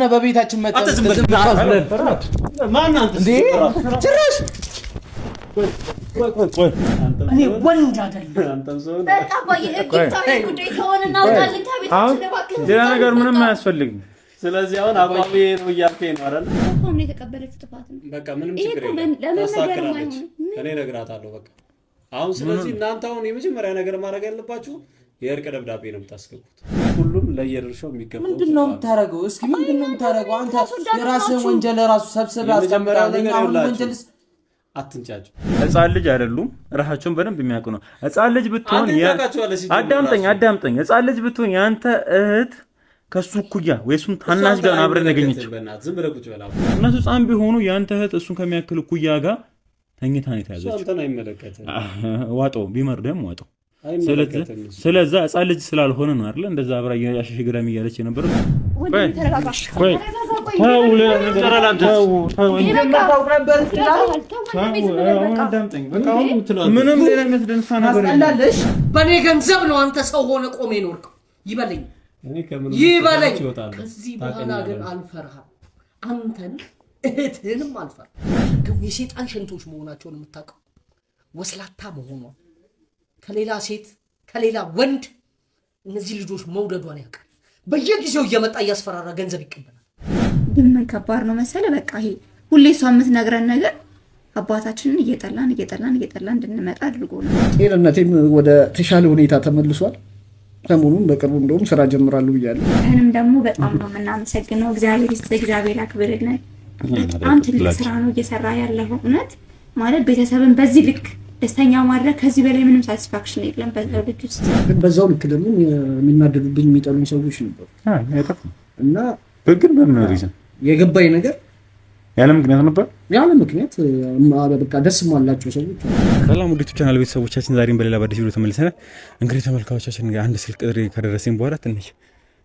ነው በቤታችን መጣ ማን አንተ ትራሽ እኔ ወንድ አይደለም አንተም ሰው በቃ በየግታው ጉዳይ ከሆነና ወጣልን ከቤታችን ለባክህ ሌላ ነገር ምንም አያስፈልግም ስለዚህ አሁን አባቤ ነው ያልከኝ ነው አይደል ቆም የተቀበለችው ጥፋት ነው በቃ ምንም ችግር የለም ታስተካክላለች እኔ እነግራታለሁ በቃ አሁን ስለዚህ እናንተ አሁን የመጀመሪያ ነገር ማድረግ ያለባችሁ የእርቅ ደብዳቤ ነው የምታስገቡት ሁሉም ለየድርሻው የሚገባው ምንድነው የምታረገው እስኪ ምንድነው የምታረገው አንተ የራስህ ወንጀል ራሱ ሰብስበህ አስቀምጣለህ አሁን ወንጀልስ አትንጫጭ ህፃን ልጅ አይደሉም ራሳቸውን በደንብ የሚያውቁ ነው ህፃን ልጅ ብትሆን አዳምጠኝ ህፃን ልጅ ብትሆን ያንተ እህት ከሱ ኩያ ወይሱን ታናሽ ጋር አብረን ነገኘችው ዝም ብለህ ቁጭ በላ እነሱ ህፃን ቢሆኑ ያንተ እህት እሱን ከሚያክል ኩያ ጋር ተኝታ ነው የተያዘችው አንተን አይመለከትም ዋጦ ቢመርደም ዋጦ ስለዛ ህፃን ልጅ ስላልሆነ ነው አይደል እንደዛ አብራ ያሽሽግራም እያለች ነበር ቆይ ምንም ሌላ የሚያስደንሳ ነገር አላለሽ በኔ ገንዘብ ነው አንተ ሰው ሆነ ቆሜ ኖርክ ይበለኝ ከዚህ በኋላ ግን አልፈርሃም አንተን እህትህንም አልፈር ግን የሰይጣን ሽንቶች መሆናቸውን የምታውቀው ወስላታ መሆኑ ከሌላ ሴት ከሌላ ወንድ እነዚህ ልጆች መውደዷን ያውቃል በየጊዜው እየመጣ ያስፈራራ ገንዘብ ይቀበላል ምን ከባድ ነው መሰለ በቃ ይሄ ሁሌ ሰው የምትነግረን ነገር አባታችንን እየጠላን እንድንመጣ አድርጎናል ጤንነቴም ወደ ተሻለ ሁኔታ ተመልሷል ሰሞኑን በቅርቡ እንደውም ስራ ጀምራለሁ ብያለሁ እኔም ደግሞ በጣም ነው እናመሰግነው እግዚአብሔር ያክብርልን በጣም ትልቅ ስራ ነው እየሰራ ያለው እውነት ማለት ቤተሰብን በዚህ ልክ ደስተኛ ማድረግ ከዚህ በላይ ምንም ሳቲስፋክሽን የለም በዛው ልክ ውስጥ ግን በዛው ልክ ደግሞ የሚናደዱብኝ የሚጠሉኝ ሰዎች ነበሩ እና ግን በምን ሪዝን የገባኝ ነገር ያለ ምክንያት ነበር ያለ ምክንያት በቃ ደስ ማላቸው ሰዎች ሰላም ውድ ቻናል ቤተሰቦቻችን ዛሬም በሌላ በአዲስ ቪዲዮ ተመልሰናል እንግዲህ ተመልካቾቻችን አንድ ስልክ ጥሪ ከደረሰኝ በኋላ ትንሽ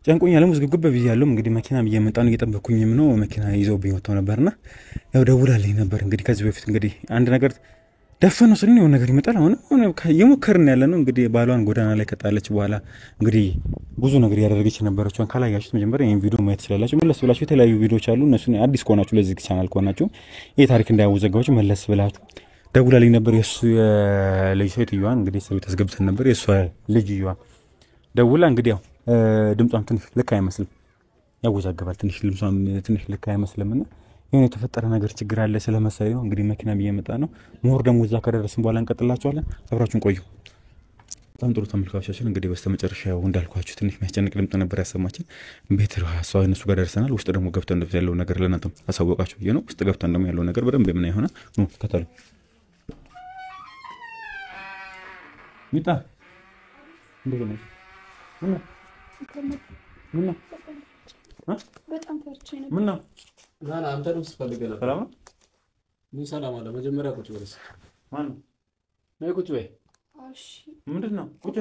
ጨንቆኛል ሙዝግብ ብያለሁ እንግዲህ መኪናም እየመጣን እየጠበኩኝም ነው መኪና ይዘውብኝ ወጣው ነበርና ያው ደውላልኝ ነበር እንግዲህ ከዚህ በፊት እንግዲህ አንድ ነገር ደፈነው ስለኝ ነው ነገር ይመጣል አሁን የሞከርን ያለ ነው እንግዲህ ባሏን ጎዳና ላይ ከጣለች በኋላ እንግዲህ ብዙ ነገር ያደረገች ነበርቻውን ካላያችሁት መጀመሪያ ይሄን ቪዲዮ ማየት ትችላላችሁ መለስ ብላችሁ የተለያዩ ቪዲዮዎች አሉ እነሱን አዲስ ከሆናችሁ ለዚህ ቻናል ከሆናችሁ ይሄ ታሪክ እንዳያወዘጋችሁ መለስ ብላችሁ ደውላልኝ ነበር የሱ የልጅ ሴትዮዋ እንግዲህ ሰው ተስገብተን ነበር የሱ ልጅየዋ ደውላ እንግዲህ ያው ድምጿም ትንሽ ልክ አይመስልም ያወዛገባል ትንሽ ድምጿም ትንሽ ልክ አይመስልምና የሆነ የተፈጠረ ነገር ችግር አለ ስለመሰለኝ ነው እንግዲህ መኪና እየመጣ ነው ሞር ደግሞ እዛ ከደረስን በኋላ እንቀጥላችኋለን አብራችሁን ቆዩ በጣም ጥሩ ተመልካቾቻችን እንግዲህ በስተመጨረሻው እንዳልኳችሁ ትንሽ የሚያስጨንቅ ድምጽ ነበር ያሰማችን ቤት ራሷ እነሱ ጋር ደርሰናል ውስጥ ደግሞ ገብተን እንደዚህ ያለው ነገር ለእናንተም አሳወቃችሁ ብዬ ነው ውስጥ ገብተን ደግሞ ያለው ነገር በደንብ ምን አይሆነ ነው ከተሉ ሚጣ እንደዚህ ነው ምን ነው በጣም ፈርቼ ነበር ምን ነው ማን አንተ ነው ስፈልገህ ነበር ሰላም ምን ሰላም አለ መጀመሪያ ቁጭ በልስ ማን ነው ቁጭ በይ እሺ ምንድነው ቁጭ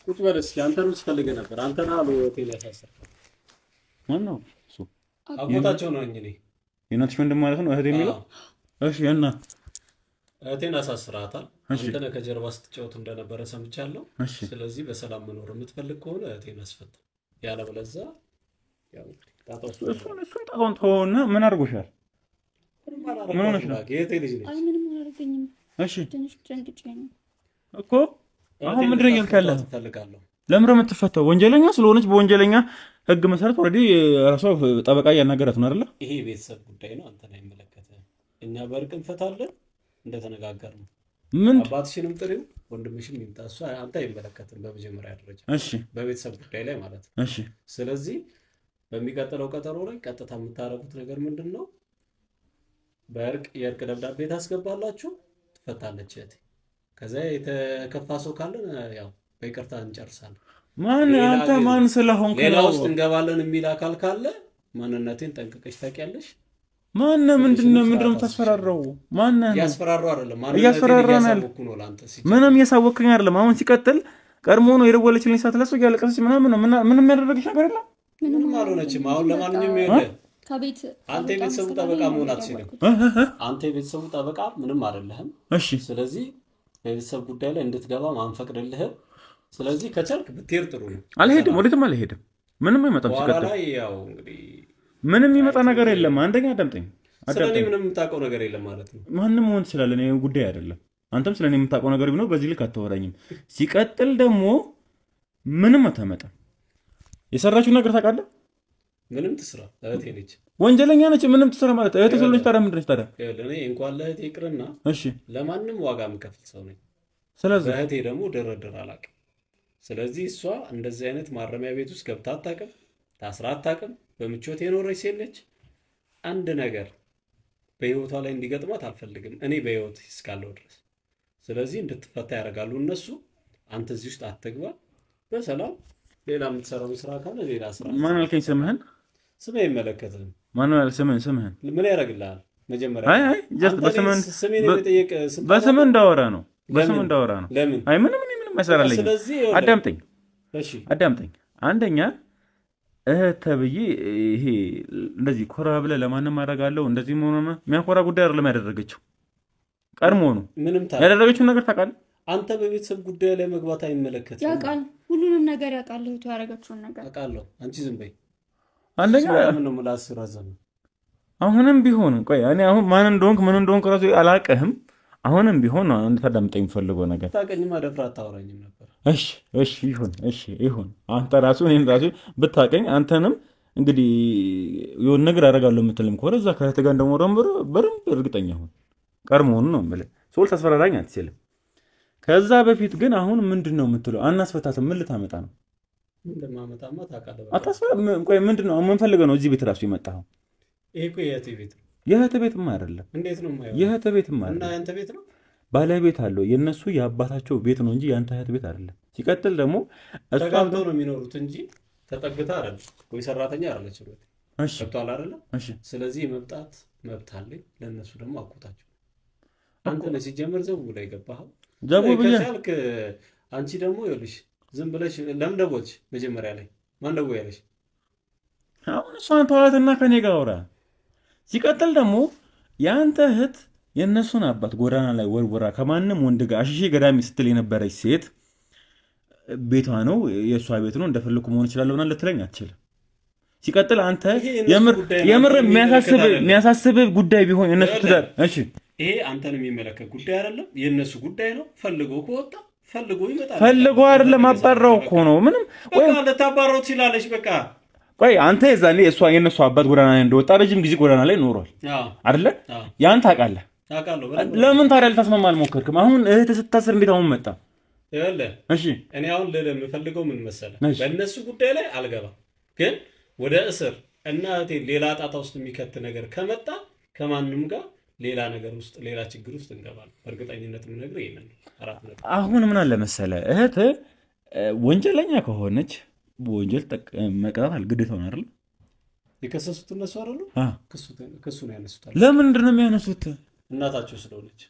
ቁጭ በልስ አንተ ነው ስፈልገህ ነበር አንተ ነው አሉ ሆቴል ያሳሰር ማን ነው እሱ አጎታቸው ነው እኔ የናትሽ ወንድም ማለት ነው እህቴ የሚለው እሺ እና እህቴን አሳስራታል አንተ ነው ከጀርባ ስትጫወት እንደነበረ ሰምቻለሁ ስለዚህ በሰላም መኖር የምትፈልግ ከሆነ እህቴን አስፈታ ያለበለዛ ያው እሱን ጣውን ተውና ምን አድርጎሻል ምን ሆነሽ ነው ጌቴ ልጅ ነሽ አይ ምንም አላደረገኝም እሺ ትንሽ ጨንቅጬ ነው እኮ አሁን ምንድነው ያልካለህ ፈልጋለሁ ለምን የምትፈታው ወንጀለኛ ስለሆነች በወንጀለኛ ህግ መሰረት ወረዲ ራሷ ጠበቃ ያናገራት ነው አይደል ይሄ ቤተሰብ ጉዳይ ነው አንተ ነው የሚመለከተው እኛ በርቅ እንፈታለን እንደተነጋገርነው ምን አባትሽንም ጥሪው ወንድምሽም ይምጣሱ አንተ አይመለከትም በመጀመሪያ ደረጃ እሺ በቤተሰብ ጉዳይ ላይ ማለት ነው እሺ ስለዚህ በሚቀጥለው ቀጠሮ ላይ ቀጥታ የምታረጉት ነገር ምንድነው በርቅ የርቅ ደብዳቤ ታስገባላችሁ ትፈታለች እህቴ ከዛ የተከፋ ሰው ካለ ያው በይቅርታ እንጨርሳለን ማን አንተ ማን ስለሆንክ ሌላ ውስጥ እንገባለን የሚል አካል ካለ ማንነቴን ጠንቅቀሽ ታውቂያለሽ ማን ምንድነው ተስፈራራው ማን ያስፈራራው አይደለም ማንነቴን ያሳወኩ ነው ላንተ ምንም ያሳወከኝ አይደለም አሁን ሲቀጥል ቀድሞ ነው የደወለችልኝ ሳትለሱ ያለቀሰች ምንም ያደረገሽ ነገር የለም ምንም አልሆነችም አሁን ለማንኛውም ይሄ ከቤት አንተ ቤተሰቡ ጠበቃ መሆን አትችልም አንተ ቤተሰቡ ጠበቃ ምንም አይደለህም እሺ ስለዚህ በቤተሰብ ጉዳይ ላይ እንድትገባ ማንፈቅድልህ ስለዚህ ከቻልክ ብትሄድ ጥሩ ነው አልሄድም ወዴትም አልሄድም ምንም አይመጣም። ሲቀጥል ምንም ይመጣ ነገር የለም። አንደኛ አዳምጠኝ። ስለኔ ምንም የምታውቀው ነገር የለም ማለት ነው። ማንንም ሆን ይችላል። እኔ ጉዳይ አይደለም። አንተም ስለኔ የምታውቀው ነገር ቢኖር በዚህ ልክ አታወራኝም። ሲቀጥል ደግሞ ምንም አታመጣም። የሰራችው ነገር ታውቃለህ? ምንም ትስራ እህቴ ነች፣ ወንጀለኛ ነች። ምንም ትስራ ማለት እህቴ ስለሆነች ታዲያ ምንድን ነች ታዲያ? እኔ እንኳን ለእህቴ ይቅርና እሺ ለማንም ዋጋ የምከፍል ሰው ነኝ። ስለዚህ እህቴ ደግሞ ድርድር አላውቅም። ስለዚህ እሷ እንደዚህ አይነት ማረሚያ ቤት ውስጥ ገብታ አታውቅም፣ ታስራ አታውቅም። በምቾት የኖረች ሴት ነች። አንድ ነገር በህይወቷ ላይ እንዲገጥማት አልፈልግም እኔ በህይወት እስካለሁ ድረስ። ስለዚህ እንድትፈታ ያደርጋሉ እነሱ። አንተ እዚህ ውስጥ አትግባ፣ በሰላም ሌላ የምትሰራው ስራ ካለ ሌላ ስራ። ማን አልከኝ? ስምህን? ስሜ አይመለከትም። ማን አለ? ስምህን ምን ያደርግልሃል? መጀመሪያ አይ ጀስት በስምህን እንዳወራ ነው። በስምህን እንዳወራ ነው። አይ ምንም አይሰራልኝ። አዳምጠኝ። እሺ አዳምጠኝ። አንደኛ ተብዬ ይሄ እንደዚህ ኮራ ብለህ ለማንም አደርጋለሁ እንደዚህ መሆኑና የሚያኮራ ጉዳይ አይደለም ያደረገችው። ቀድሞ ነው ምንም ያደረገችው ነገር ታውቃለህ። አንተ በቤተሰብ ጉዳይ ላይ መግባት አይመለከትም። ያውቃል፣ ሁሉንም ነገር ያውቃል። እህቱ ያደረገችውን ነገር አውቃለሁ። አንቺ ዝም በይ። አንደኛ ምን ነው ምላስ ረዘም። አሁንም ቢሆን ቆይ እኔ አሁን ማን እንደሆንክ ራሱ አላውቅህም። አሁንም ቢሆን ነው እንድታዳምጠኝ የምፈልገው ነገር። ታውቀኝማ ደፍራ አታወራኝም ነበር። እሺ ይሁን። አንተ ራሱ እኔን ራሱ ብታውቀኝ አንተንም እንግዲህ የሆነ ነገር አደርጋለሁ የምትልም ከሆነ እዛ ከእህት ጋር እንደሞረም በደንብ እርግጠኛ ሁን። ቀድሞውኑ ነው የምልህ። ሶል ታስፈራራኝ አትችልም። ከዛ በፊት ግን አሁን ምንድን ነው የምትለው? አናስፈታትም። ምን ልታመጣ ነው? እንደማመጣማ ታውቃለህ። አታስፈራ። ቆይ ምንድን ነው ምን ፈልገህ ነው እዚህ ቤት ራሱ የመጣኸው? ይሄ እኮ የእህቴ ቤት ነው። የእህት ቤትማ አይደለም። እንዴት ነው የማይሆነው? የእህት ቤትማ አይደለም። እና ያንተ ቤት ነው። ባለቤት አለው። የነሱ የአባታቸው ቤት ነው እንጂ ያንተ እህት ቤት አይደለም። ሲቀጥል ደግሞ ተጋብተው ነው የሚኖሩት እንጂ ተጠግታ አይደለም። ወይ ሰራተኛ አይደለች ነው። እሺ ተጣላ አይደለም። እሺ ስለዚህ መምጣት መብት አለኝ። ለነሱ ደግሞ አቆታቸው። አንተ ነህ ሲጀምር ዘው ብለህ የገባኸው። ዘው ብለህ ከቻልክ አንቺ ደግሞ ይኸውልሽ ዝም ብለሽ ለምን ደወልሽ? መጀመሪያ ላይ ማን ደወለ ያለሽ? አሁን እሷን ተዋትና ከኔ ጋር አውራ። ሲቀጥል ደግሞ ያንተ እህት የነሱን አባት ጎዳና ላይ ወርወራ ከማንም ወንድ ጋር አሽሼ ገዳሚ ስትል የነበረች ሴት ቤቷ ነው የእሷ ቤት ነው እንደፈለኩ መሆን ይችላልና ልትለኝ አትችልም። ሲቀጥል አንተ የምር የሚያሳስብ ጉዳይ ቢሆን የነሱ ትዳር እሺ ይሄ አንተን የሚመለከት ጉዳይ አይደለም። የነሱ ጉዳይ ነው። ፈልጎ ከወጣ ፈልጎ ይመጣል። ፈልጎ አይደለም አባራው እኮ ነው። ምንም ወይ ለታባራው ትችላለሽ። በቃ ቆይ አንተ የዛኔ የነሱ አባት ጎዳና ላይ እንደወጣ ረጅም ጊዜ ጎዳና ላይ ኖሯል አይደለ? ያን ታውቃለህ። ለምን ታዲያ ልታስማማ አልሞከርክም? አሁን እህት ስታስር እንዴት አሁን መጣ? እሺ እኔ አሁን የምፈልገው ምን መሰለህ? በእነሱ ጉዳይ ላይ አልገባም፣ ግን ወደ እስር እና ሌላ ጣጣ ውስጥ የሚከት ነገር ከመጣ ከማንም ጋር ሌላ ነገር ውስጥ ሌላ ችግር ውስጥ እንገባለን። በእርግጠኝነት የምነግርህ ይሄንን አሁን ምን አለ መሰለህ፣ እህት ወንጀለኛ ከሆነች በወንጀል መቅጣት ግዴታው ነው አይደል? የከሰሱት እነሱ አይደሉ? ክሱ ነው ያነሱት። ለምንድን ነው የሚያነሱት? እናታቸው ስለሆነች።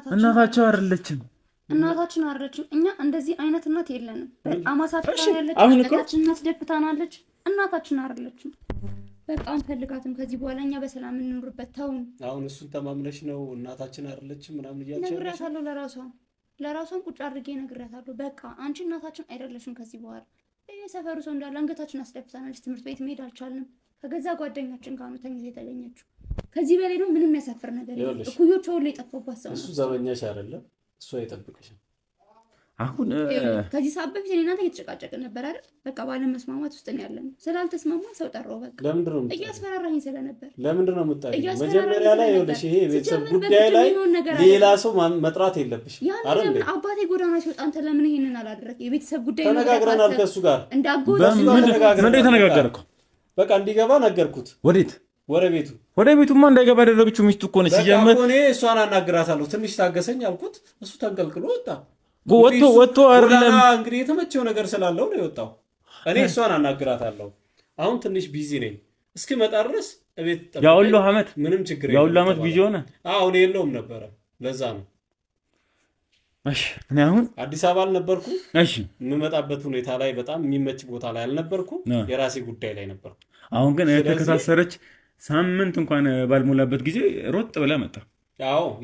እናታቸው አይደለችም። እናታችን አይደለችም። እኛ እንደዚህ አይነት እናት የለንም። በጣም አሳፍራናለች። እናታችን አስደፍታናለች። እናታችን አይደለችም። በቃ አንፈልጋትም። ከዚህ በኋላ እኛ በሰላም እንኖርበት ተውን። አሁን እሱን ተማምነሽ ነው እናታችን አይደለችም ምናምን እያልሽ ነግራታለሁ። ለራሷን ቁጭ አድርጌ ነግራታለሁ። በቃ አንቺ እናታችን አይደለሽም። ከዚህ በኋላ የሰፈሩ ሰው እንዳለ አንገታችን አስደፍታናለች። ትምህርት ቤት መሄድ አልቻልንም። ከገዛ ጓደኛችን ጋር ነው ተኝታ የተገኘችው። ከዚህ በላይ ነው ምንም ያሳፍር ነገር የለም። እኩዮቿ ሁሉ የጠፋባት ሰው እሱ ዘበኛሽ አይደለም፣ እሱ አይጠብቅሽም። አሁን ከዚህ ሰዓት በፊት እኔ እናንተ እየተጨቃጨቅን ነበር አይደል? በቃ ባለመስማማት ውስጥ ነው ያለነው። ስላልተስማማ ሰው ጠራው። በቃ ለምንድን ነው እያስፈራራኝ ስለነበር። ለምንድን ነው የምትጣይ? መጀመሪያ ላይ ይኸውልሽ፣ ይሄ ቤተሰብ ጉዳይ ላይ ሌላ ሰው መጥራት የለብሽም አይደል? አባቴ ጎዳና ሲወጣ አንተ ለምን ይሄንን አላደረክ? የቤተሰብ ጉዳይ ነው። ተነጋግረናል ከሱ ጋር እንዳጎት ምን ተነጋገርከው? በቃ እንዲገባ ነገርኩት። ወዴት? ወደ ቤቱማ እንዳይገባ ያደረገችው ሚስቱ እኮ ነች። ሲጀምር እኔ እሷን አናግራታለሁ። ትንሽ ታገሰኝ አልኩት። እሱ ተንቀልቅሎ ወጣ። ወጥቶ አይደለም እንግዲህ የተመቸው ነገር ስላለው ነው የወጣው። እኔ እሷን አናግራታለሁ። አሁን ትንሽ ቢዚ ነኝ። እስኪመጣ ድረስ እቤት ጠብቀኝ። ያውሉ አመት ምንም ችግር የለም። ያውሉ አመት ቢዚ ሆነ። እኔ የለውም ነበረ። ለዛ ነው። እሺ እኔ አሁን አዲስ አበባ አልነበርኩ። እሺ የምመጣበት ሁኔታ ላይ በጣም የሚመች ቦታ ላይ አልነበርኩ። የራሴ ጉዳይ ላይ ነበርኩ። አሁን ግን የተከታሰረች ሳምንት እንኳን ባልሞላበት ጊዜ ሮጥ ብላ መጣ።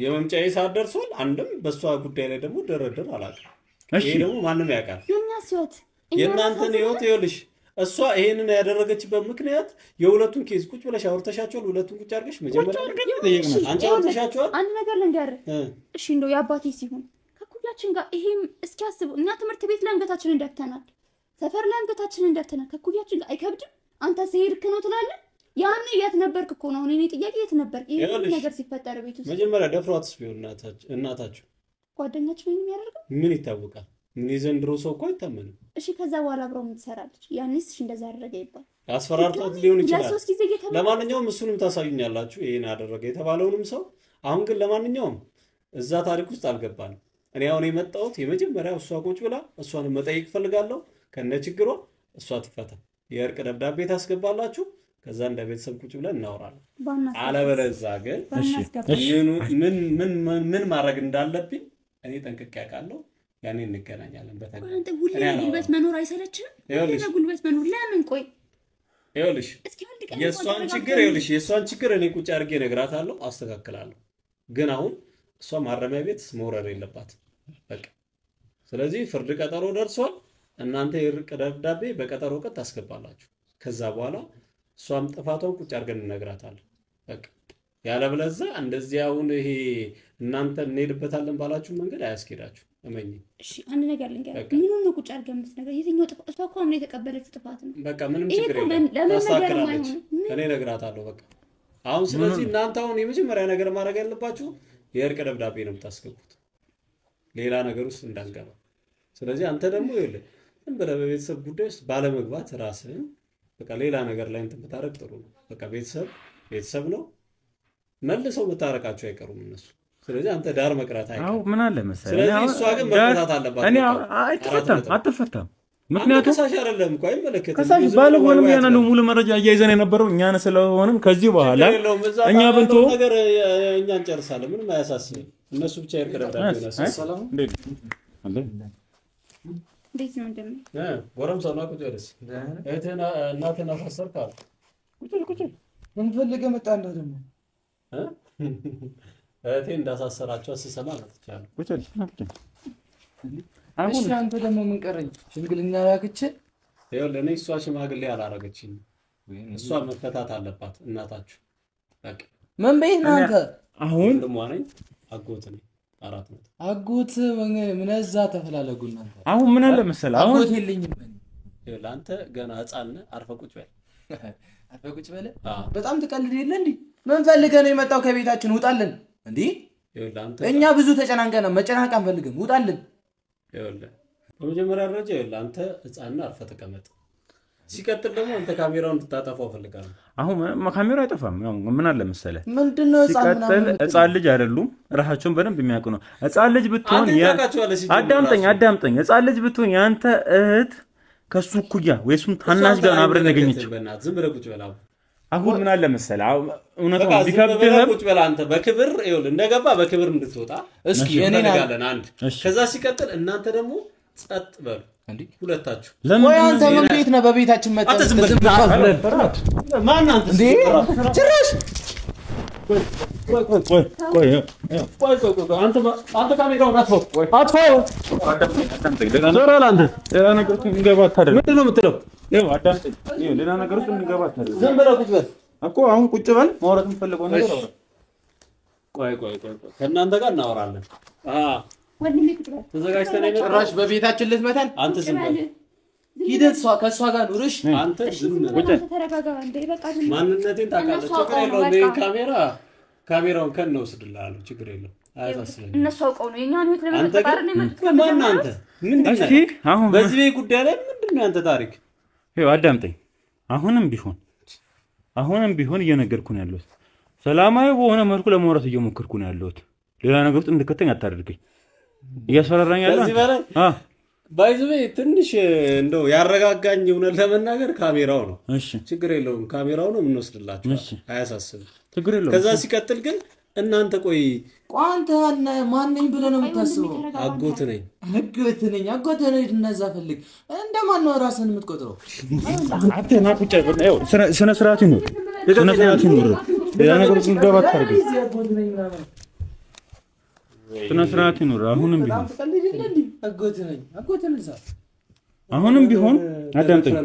የመምጫዬ ሰዓት ደርሷል። አንድም በሷ ጉዳይ ላይ ደግሞ ደረደር አላውቅም። ይሄ ደግሞ ማንም ያውቃል። የእናንተን ህይወት ይኸውልሽ፣ እሷ ይሄንን ያደረገችበት ምክንያት የሁለቱን ኬዝ ቁጭ ብለሽ አውርተሻቸዋል። ሁለቱን ቁጭ አድርገሽ መጀመሪያ አንቺ አውርተሻቸዋል። አንድ ነገር ልንገርህ እሺ፣ እንደው የአባቴ ሲሆን ከኩያችን ጋር ይሄም እስኪ አስቡ። እኛ ትምህርት ቤት ላይ አንገታችንን ደፍተናል፣ ሰፈር ላይ አንገታችንን ደፍተናል። ከኩያችን ጋር አይከብድም? አንተ ሲሄድክ ነው ትላለህ። ያኔ የት ነበርክ እኮ ነው እኔ ጥያቄ፣ የት ነበርክ? ይሄ ነገር ሲፈጠር ቤት ውስጥ መጀመሪያ ደፍሯትስ ቢሆን እናታችሁ ጓደኛችን ነው የሚያደርገው። ምን ይታወቃል? ምን የዘንድሮ ሰው እኮ አይታመንም። እሺ ከዛ በኋላ አብረው ምን ትሰራለች? ያኔስ እሺ እንደዛ ያደረገ ይባል አስፈራርቷት ሊሆን ይችላል። ለማንኛውም እሱንም ታሳዩኛላችሁ ይሄን አደረገ የተባለውንም ሰው። አሁን ግን ለማንኛውም እዛ ታሪክ ውስጥ አልገባንም። እኔ አሁን የመጣሁት የመጀመሪያው እሷ ቁጭ ብላ እሷን መጠየቅ ፈልጋለሁ ከነ ችግሯ። እሷ ትፈታ፣ የእርቅ ደብዳቤ ታስገባላችሁ፣ ከዛ እንደ ቤተሰብ ቁጭ ብለን እናወራለን። አለበለዚያ ግን ምን ማድረግ እንዳለብኝ እኔ ጠንቅቄ አውቃለሁ። ያኔ እንገናኛለን። በተለይ አንተ ሁሌ ጉልበት መኖር አይሰለችም? ሁሌ ጉልበት መኖር ለምን? ቆይ ይኸውልሽ የእሷን ችግር እኔ ቁጭ አድርጌ እነግራታለሁ፣ አስተካክላለሁ። ግን አሁን እሷ ማረሚያ ቤት መውረድ የለባት በቃ። ስለዚህ ፍርድ ቀጠሮ ደርሷል። እናንተ የእርቅ ደብዳቤ በቀጠሮ ቀን ታስገባላችሁ። ከዛ በኋላ እሷም ጥፋቷን ቁጭ አድርገን እነግራታለን በቃ። ያለበለዚያ እንደዚህ አሁን ይሄ እናንተ እንሄድበታለን ባላችሁ መንገድ አያስኬዳችሁ። እመኝ። እሺ አንድ ነገር ልንገርህ። ምኑን ነው ቁጭ አድርገን የምትነግረው? የትኛው ጥፋት? እሷ እኮ አሁን የተቀበለችው ጥፋት ነው በቃ። ምንም ችግር የለም፣ ታስተካክላለች። እኔ እነግራታለሁ በቃ። አሁን ስለዚህ እናንተ አሁን የመጀመሪያ ነገር ማድረግ ያለባችሁ የእርቅ ደብዳቤ ነው የምታስገቡት፣ ሌላ ነገር ውስጥ እንዳንገባ። ስለዚህ አንተ ደግሞ ይኸውልህ ዝም ብለህ በቤተሰብ ጉዳይ ውስጥ ባለመግባት ራስህን በቃ ሌላ ነገር ላይ እንትን ብታረግ ጥሩ ነው በቃ። ቤተሰብ ነው፣ መልሰው መታረቃቸው አይቀሩም እነሱ። ስለዚህ አንተ ዳር መቅረት አይቀርም። አው ምን አለ መሰለህ፣ ስለዚህ እሷ ግን መፈታት አለባት። እኔ አትፈታም። ምክንያቱም ከሳሽ አይደለም እኮ አይመለከትም። ከሳሽ ባለሆነም ያን ነው ሙሉ መረጃ እያይዘን የነበረው እኛ ነን። ስለሆነም ከዚህ በኋላ እኛ ብንቶ ነገር እኛ እንጨርሳለን። ምንም አያሳስብም። እነሱ ብቻ የእርቅ ደብዳቤ ነው። ሰላም እንዴት ነው እንደምን ጎረምሳው ነው ቁጭ ያለስ እህቴና እናቴና አሳሰርካ ቁጭ ምን ፈልገህ መጣ? እንደ ደግሞ እህቴ እንዳሳሰራቸው ስሰማ መጥቻለሁ። ቁጭ እሺ አንተ ደግሞ ምን ቀረኝ? ሽምግልና ላክቼ ይኸውልህ እኔ እሷ ሽማግሌ አላረገችኝ። እሷ መፈታት አለባት እናታችሁ በቃ። ምን በይና አንተ አሁን ደሞ ነኝ አጎት ነኝ 400 አጎት ምን እዛ ተፈላለጉ እናንተ። አሁን ምን አለ መሰለህ አሁን አጎት የለኝም ይኸውልህ አንተ ገና ህፃን ነህ። አርፈህ ቁጭ በል አርፈህ ቁጭ በል። በጣም ትቀልድ የለ እንዴ? ምን ፈልገህ ነው የመጣው? ከቤታችን ውጣልን እንዴ! ይኸውልህ አንተ እኛ ብዙ ተጨናንቀናል። መጨናነቅ አንፈልግም። ውጣልን። ይኸውልህ በመጀመሪያ ደረጃ ይኸውልህ አንተ ህፃን ነህ፣ አርፈህ ተቀመጥ። ሲቀጥል ደግሞ አንተ ካሜራውን እንድታጠፋው ፈልጋለሁ። አሁን ካሜራው አይጠፋም። ያው ምን አለ መሰለህ ምንድነው ህፃን ልጅ አይደሉም፣ ራሳቸውን በደንብ የሚያውቁ ነው። ህፃን ልጅ ብትሆን አዳምጠኝ። ህፃን ልጅ ብትሆን ያንተ እህት ከሱ ኩያ ወይሱም ታናሽ ጋር አብረን ነገኘች። ዝም ብለህ ቁጭ በል። አሁን ምን አለ መሰለህ እውነታው ቢከብድህ ቁጭ በል አንተ በክብር ይኸውልህ እንደገባ በክብር እንድትወጣ እስኪ እኔ እናጋለን አንድ። ከዛ ሲቀጥል እናንተ ደግሞ ጸጥ በሉ እንዴ ሁለታችሁ። ቆይ አንተ ምን ቤት ነህ? በቤታችን መጣ። አንተ ዝም በል ማን አንተ እንዴ ጭራሽ ቆይ አንተ ካሜራውን አጥፋው። ዘራል አንተ ሌላ ነገር እንገባ አታደርግ። ምንድን ነው የምትለው? ይኸው አዳምጠኝ። ይኸው ሌላ ነገር ውስጥ እንገባ አታደርግ። ዝም ብለህ ቁጭ በል እኮ። አሁን ቁጭ በል። ማውራት የምፈልገው ነገር አውራ። ቆይ ከእናንተ ጋር እናወራለን። ወንድሜ ቁጭ በል። ተዘጋጅተን ነው። ጭራሽ በቤታችን ልትመታን? አንተ ዝም በል። ሂደት ከእሷ ጋር ኑርሽ። አንተ ዝም በል። ቁጭ ተረጋጋ። እንደ በቃ ማንነቴን ታውቃለህ። ችግር የለውም። ካሜራውን ከነ ወስድልሃለሁ። ችግር የለውም። አያሳስብም። እነሱ አውቀው ነው የኛን ህይወት ለመጠጣር ነው የመጡት። ማን አንተ? ምንድን ነው አሁን በዚህ ጉዳይ ላይ ምንድን ነው ያንተ ታሪክ? ይኸው አዳምጠኝ። አሁንም ቢሆን እየነገርኩ ነው ያለሁት። ሰላማዊ በሆነ መልኩ ለማውራት እየሞከርኩ ነው ያለሁት። ሌላ ነገር ውስጥ እንድከተኝ አታደርገኝ። እያስፈራራኝ ያለ በዚህ በላይ ባይዘው ትንሽ እንደው ያረጋጋኝ እውነት ለመናገር ካሜራው ነው። እሺ ችግር የለውም። ካሜራው ነው የምንወስድላችሁ። አያሳስብም። ችግር የለውም። ከዛ ሲቀጥል ግን እናንተ ቆይ ቋንተ ማን ነኝ ብለህ ነው የምታስበው? አጎት ነኝ። አጎት ነኝ። እነዛ ፈልግ እንደማን ነው ራስህን የምትቆጥረው? አትና ቁጭ በል። ይኸው ስነ ስርዓት ይኑር። ሌላ ነገር ውስጥ እንገባ አታድርግ። ስነ ስርዓት ይኑር። አሁንም ቢሆን አጎት ነኝ። አሁንም ቢሆን አዳምጠኝ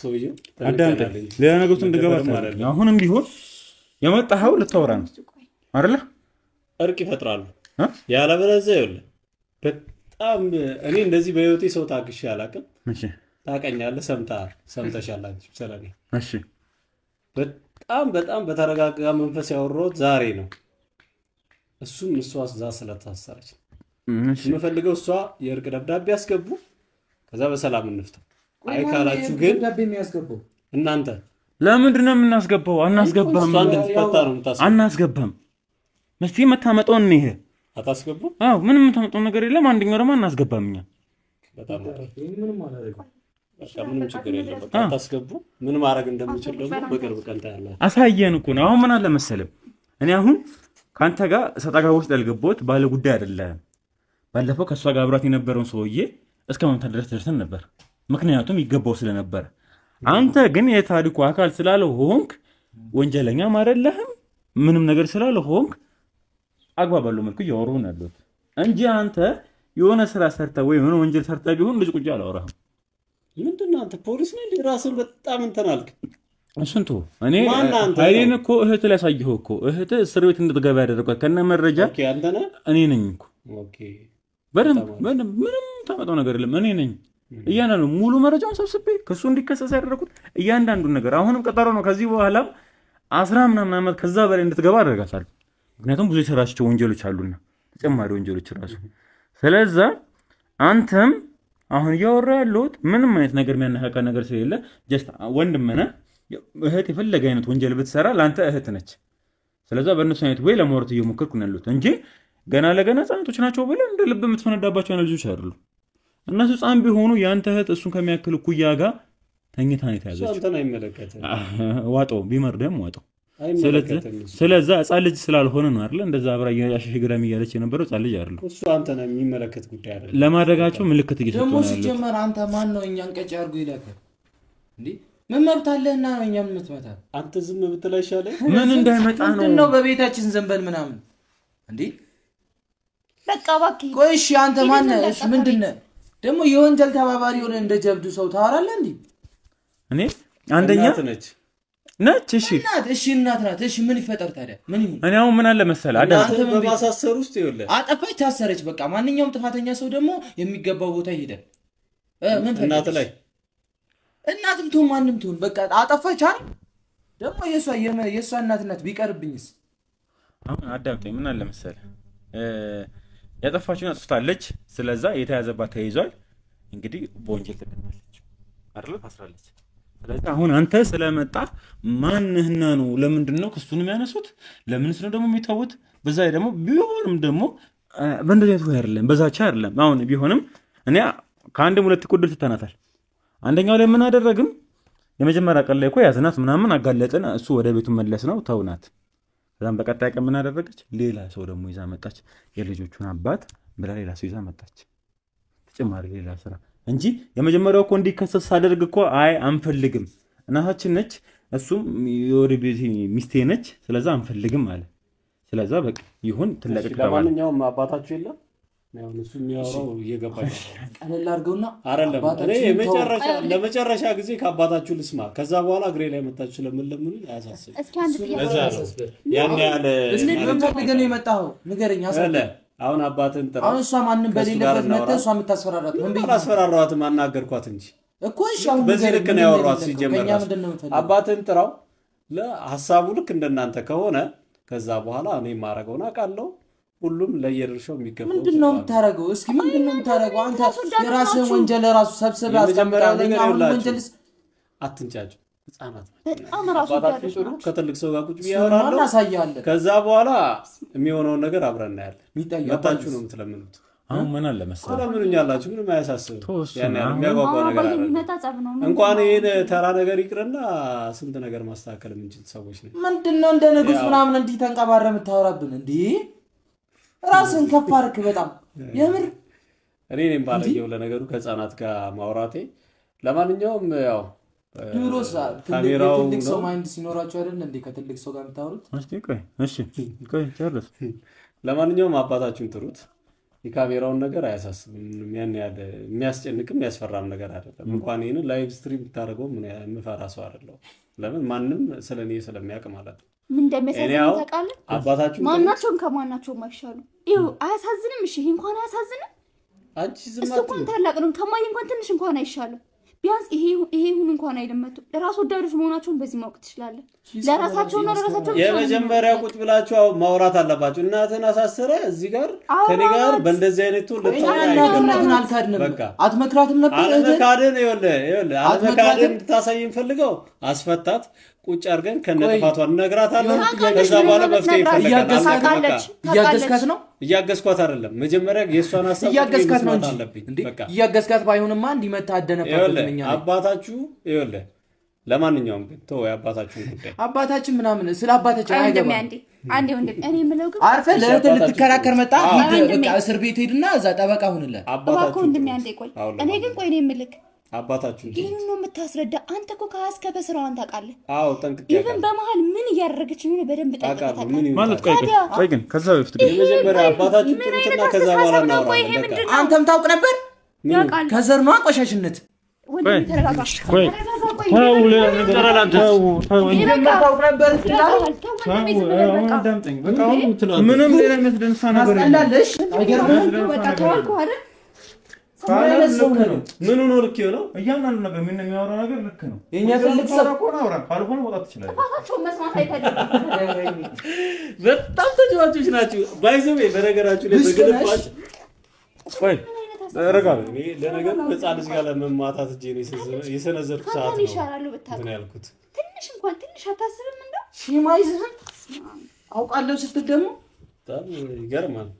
ሰውዬው አዳምጠኝ ሌላ ነገር ውስጥ እንድገባ አይደለም። አሁንም ቢሆን የመጣኸው ልታወራ ነው አይደለ? እርቅ ይፈጥራሉ ያለበለዚያ ይኸውልህ በጣም እኔ እንደዚህ በህይወቴ ሰው ታግሼ አላውቅም። እሺ ታውቀኛለህ፣ ሰምተሻል አንቺ ስለኔ። እሺ በጣም በተረጋጋ መንፈስ ያወራሁት ዛሬ ነው። እሱም እሷ እዛ ስለታሰረች የምፈልገው እሷ የእርቅ ደብዳቤ ያስገቡ፣ ከዛ በሰላም እንፍታው። አይ ካላችሁ ግን ደብዳቤ የሚያስገባው እናንተ ለምንድን ነው የምናስገባው? አናስገባም። እሷ እንድትፈታ ነው የምታስገባው። አናስገባም። መስቲ መታመጣውን ነው ይሄ። አታስገቡ? አዎ ምንም የምታመጣው ነገር የለም። አንደኛው ደግሞ አናስገባም። እኛ በጣም ምንም አላደረግም። በቃ ምንም ችግር የለም። በቃ አታስገቡ። ምን ማድረግ እንደምችል ደግሞ በቅርብ ቀን ታያለህ። አሳየን እኮ ነው። አሁን ምን አለ መሰለም እኔ አሁን ካንተ ጋር ሰጣጋ ውስጥ ያልገባሁት ባለ ጉዳይ አይደለም። ባለፈው ከሷ ጋር አብራት የነበረውን ሰውዬ እስከ መምታት ድረስ ደርሰን ነበር፣ ምክንያቱም ይገባው ስለነበረ። አንተ ግን የታሪኩ አካል ስላልሆንክ ወንጀለኛም አይደለህም፣ ምንም ነገር ስላልሆንክ አግባብ ባለው መልኩ እያወሩህ ነው ያለሁት እንጂ አንተ የሆነ ስራ ሰርተህ ወይ የሆነ ወንጀል ሰርተህ ቢሆን ልጅ ቁጭ አላወራህም። ምንድነው አንተ ፖሊስ ነህ እንዴ? ራስን በጣም እንትን አልክ። እሱን ተው። እኔ አይኔን እኮ እህት ላይ ያሳየኸው እኮ እህት እስር ቤት እንድትገባ ያደረኳት ከነ መረጃ አንተ ነህ። እኔ ነኝ እኮ። ኦኬ በደንብ ምንም ታመጣው ነገር የለም። እኔ ነኝ እያንዳንዱ ሙሉ መረጃውን ሰብስቤ ከሱ እንዲከሰስ ያደረኩት እያንዳንዱን ነገር። አሁንም ቀጠሮ ነው። ከዚህ በኋላ 10 ምናምን ዓመት ከዛ በላይ እንድትገባ አደረጋታለሁ። ምክንያቱም ብዙ የሰራቸው ወንጀሎች አሉና ተጨማሪ ወንጀሎች ራሱ። ስለዛ አንተም አሁን እያወራ ያለሁት ምንም አይነት ነገር የሚያነካካ ነገር ስለሌለ ጀስት ወንድም ነህ። እህት የፈለገ አይነት ወንጀል ብትሰራ ለአንተ እህት ነች። ስለዛ በእነሱ አይነት ወይ ለማውራት እየሞከርኩ ነው ያለሁት እንጂ ገና ለገና ህፃናቶች ናቸው ብለህ እንደ ልብ የምትፈነዳባቸው አይነት ልጆች አይደሉም። እነሱ ህፃን ቢሆኑ የአንተ እህት እሱን ከሚያክል እኩያ ጋር ተኝታ ነው የተያዘችው። አንተን አይመለከትም። ዋጠው ቢመርደም ዋጠው። ስለዛ ህፃን ልጅ ስላልሆነ ነው አይደል እንደዛ አብራ ያሻሽ ግራም እያለች የነበረው ህፃን ልጅ አይደለም። እሱ አንተን የሚመለከት ጉዳይ አይደለም። ለማድረጋቸው ምልክት እየሰጡ ነው ያለው። ደግሞ ሲጀመር አንተ ማን ነው እኛን ቀጭ አድርጎ ይላከል እንዴ? ምን መብት አለህና ነው እኛም የምትመታ? አንተ ዝም ብትል አይሻልም? ምን እንዳይመጣ ነው ምንድነው በቤታችን ዘንበል ምናምን እንዴ? በቃ እባክህ ቆይ እሺ አንተ ማን ነህ? እሺ ምንድነው ደግሞ የወንጀል ተባባሪ ሆነ እንደ ጀብዱ ሰው ታወራለህ እንዴ? እኔ አንደኛ ነች። እሺ እናት ናት። እሺ ምን ይፈጠር ታዲያ? ምን ይሁን? እኔ አሁን ምን አለ መሰለህ አንተ በማሳሰር ውስጥ ይኸውልህ አጠፋች ታሰረች። በቃ ማንኛውም ጥፋተኛ ሰው ደግሞ የሚገባው ቦታ ይሄዳል። ምን እናት ላይ እናትም ትሁን ማንም ትሁን በቃ አጠፋች አይደል? ደግሞ የሷ እናትነት ቢቀርብኝስ? አሁን አዳምጠኝ። ምን አለ መሰለህ ያጠፋችውን አጥፍታለች። ስለዛ የተያዘባት ተይዟል። እንግዲህ በወንጀል ተከታለች አይደል? ታስራለች። ስለዚህ አሁን አንተ ስለመጣ ማንህና ነው? ለምንድን ነው ክሱን የሚያነሱት? ለምንስ ነው ደግሞ የሚታወት? በዛ ላይ ደግሞ ቢሆንም ደግሞ በእንደዚህ አይነት ወይ አይደለም፣ በዛቻ አይደለም። አሁን ቢሆንም እኔ ከአንድም ሁለት ቁድር ትተናታል። አንደኛው ላይ ምን አደረግም? የመጀመሪያ ቀን ላይ እኮ ያዝናት ምናምን አጋለጥን። እሱ ወደ ቤቱ መለስ ነው ተውናት። ከዛም በቀጣይ ቀን ምን አደረገች? ሌላ ሰው ደግሞ ይዛ መጣች። የልጆቹን አባት ብላ ሌላ ሰው ይዛ መጣች። ተጨማሪ ሌላ ስራ እንጂ የመጀመሪያው እኮ እንዲከሰስ አደርግ እኮ አይ አንፈልግም፣ እናታችን ነች፣ እሱም የወደ ቤት ሚስቴ ነች፣ ስለዛ አንፈልግም አለ። ስለዛ በቃ ይሁን ትለቀቅ ተባለ። ለማንኛውም አባታችሁ የለም ነው እሱ የሚያወራው እየገባኝ ቀለል አድርገውና አይደለም። እኔ ለመጨረሻ ጊዜ ከአባታችሁ ልስማ። ከዛ በኋላ እግሬ ላይ መጣችሁ ለምን አያሳስብም። እስኪ አንድ ጥያቄ ያን ያለ ምን ፈልገህ ነው የመጣው? ንገረኝ። አሁን አባትን ጥራ። አሁን እሷ ማንንም በሌለበት መተህ እሷ የምታስፈራራት ምን ቤት አስፈራራኋት? ማናገርኳት እንጂ እኮ እሺ። አሁን በዚህ ልክ ነው ያወራኋት። ሲጀመር አባትን ጥራው ለሐሳቡ ልክ እንደናንተ ከሆነ ከዛ በኋላ እኔ ማረገውና አውቃለሁ። ሁሉም ለየድርሻው የሚገባው ምንድነው የምታረገው? እስኪ ምንድነው የምታረገው? አንተ የራስህን ወንጀል ራሱ ሰብስበህ አስቀምጣለህ። አሁን ወንጀልስ አትንጫጭ። ህፃናት በጣም ራሱ አባታችሁ ከትልቅ ሰው ጋር ቁጭ ቢያወራሉ እናሳያለን። ከዛ በኋላ የሚሆነውን ነገር አብረን እናያለን። መጣችሁ ነው የምትለምኑት። አሁን ምን አለ መሰለህ ለምኑኛላችሁ፣ ምንም አያሳስብም። ያን የሚያጓጓ ነገር አለ። እንኳን ይሄን ተራ ነገር ይቅርና ስንት ነገር ማስተካከል የምንችል ሰዎች ነን። ምንድነው እንደ ንጉስ ምናምን እንዲህ ተንቀባረህ የምታወራብን እንዴ? ራስን ከፍ አድርግ። በጣም የምር እኔ ነኝ ባለየው ለነገሩ ከህፃናት ጋር ማውራቴ። ለማንኛውም ያው ድሮስ ትልቅ ሰው ማይንድ ሲኖራቸው አይደል እንዴ ከትልቅ ሰው ጋር የምታወሩት? እሺ ቆይ ጨርስ። ለማንኛውም አባታችሁን ጥሩት። የካሜራውን ነገር አያሳስብም። ያን ያለ የሚያስጨንቅም የሚያስፈራም ነገር አይደለም። እንኳን ይሄን ላይቭ ስትሪም ብታደርገው ምን የምፈራ ሰው አይደለም። ለምን ማንም ስለኔ ስለሚያውቅ ማለት ነው። ምን እንደሚያሳዝን ታውቃለህ? አባታችሁ ማናቸውም ከማናቸውም አይሻሉ። ይኸው አያሳዝንም? እሺ ይሄ እንኳን አያሳዝንም? አንቺ ዝም እሱ እንኳን ታላቅ ነው። ከማይ እንኳን ትንሽ እንኳን አይሻልም? ቢያንስ ይሄ ሁሉ እንኳን አይደመጡ ለራስ ወዳዶች መሆናቸውን በዚህ ማወቅ ትችላለህ። ለራሳቸውና ለራሳቸው የመጀመሪያ ቁጭ ብላችሁ ማውራት አለባችሁ። እናትን አሳሰረ እዚህ ጋር ከኔ ጋር በእንደዚህ አይነቱ እናትን አልካድንም። አትመክራትም ነበር አትመካድን አትመካድን ታሳይን ፈልገው አስፈታት ቁጭ አድርገን ከነጥፋቷ እንነግራታለን። ከዛ በኋላ መፍትሄ ይፈልጋል። እያገዝካት ነው? እያገዝኳት አይደለም። መጀመሪያ የሷን ሐሳብ እያገዝካት ነው እንጂ በቃ እያገዝካት ባይሆንማ እንዲመታ አደነፋብኝ። አባታችሁ ይኸውልህ፣ ለማንኛውም ግን ተው የአባታችሁን ጉዳይ። አባታችን ምናምን ስለ አባታችን አይገባም። አንዴ ወንድም እኔ የምለው ግን አርፈህ ለእህትህ ልትከራከር መጣ። በቃ እስር ቤት ሄድና እዛ ጠበቃ ሁንልህ። አባታችሁ ወንድም አንዴ ቆይ። እኔ ግን ቆይ እኔ የምልክ አባታችሁ ይሄን ነው የምታስረዳ አንተ እኮ ካስከ በስራዋን ታውቃለህ። አዎ ጠንቅቄ ይሄን በመሃል ምን እያደረገች ነው በደንብ ጠንቅቀህ ማለት ቆይ ግን ከዛ በፊት ግን መጀመሪያ አባታችሁ ጥሩትና ከዛ በኋላ ነው አንተም ታውቅ ነበር ከዘር ነው ቆሻሽነት ወንድም ተረጋጋ። ቆይ ታው ለነገራላንተ ታውቅ ነበር ምንም ሌላ የሚያስደንሳ ነገር አለሽ አይገርምም? በቃ ተዋልኩ አይደል? ምን ነው ልክ ነው? እያንዳንዱ ነገር ምን የሚያወራው ነገር ልክ ነው። የኛ ትልቅ ሰው አውራ ካልሆነ ወጣት ይችላል። አባታቸው መስማት አይፈልግም። በጣም ተጫዋቾች ናቸው። ባይዘው በነገራችሁ ላይ በግልባጭ ቆይ ረጋብ ለነገር በጻል ልጅ ጋር ለመማታት እጄ ነው የሰነዘርኩ ሰዓት ነው ይሻላል ብታውቅ ምን ያልኩት ትንሽ እንኳን ትንሽ አታስብም? እንደው ሺማይዝህን አውቃለሁ ስትል ደግሞ በጣም ይገርማል።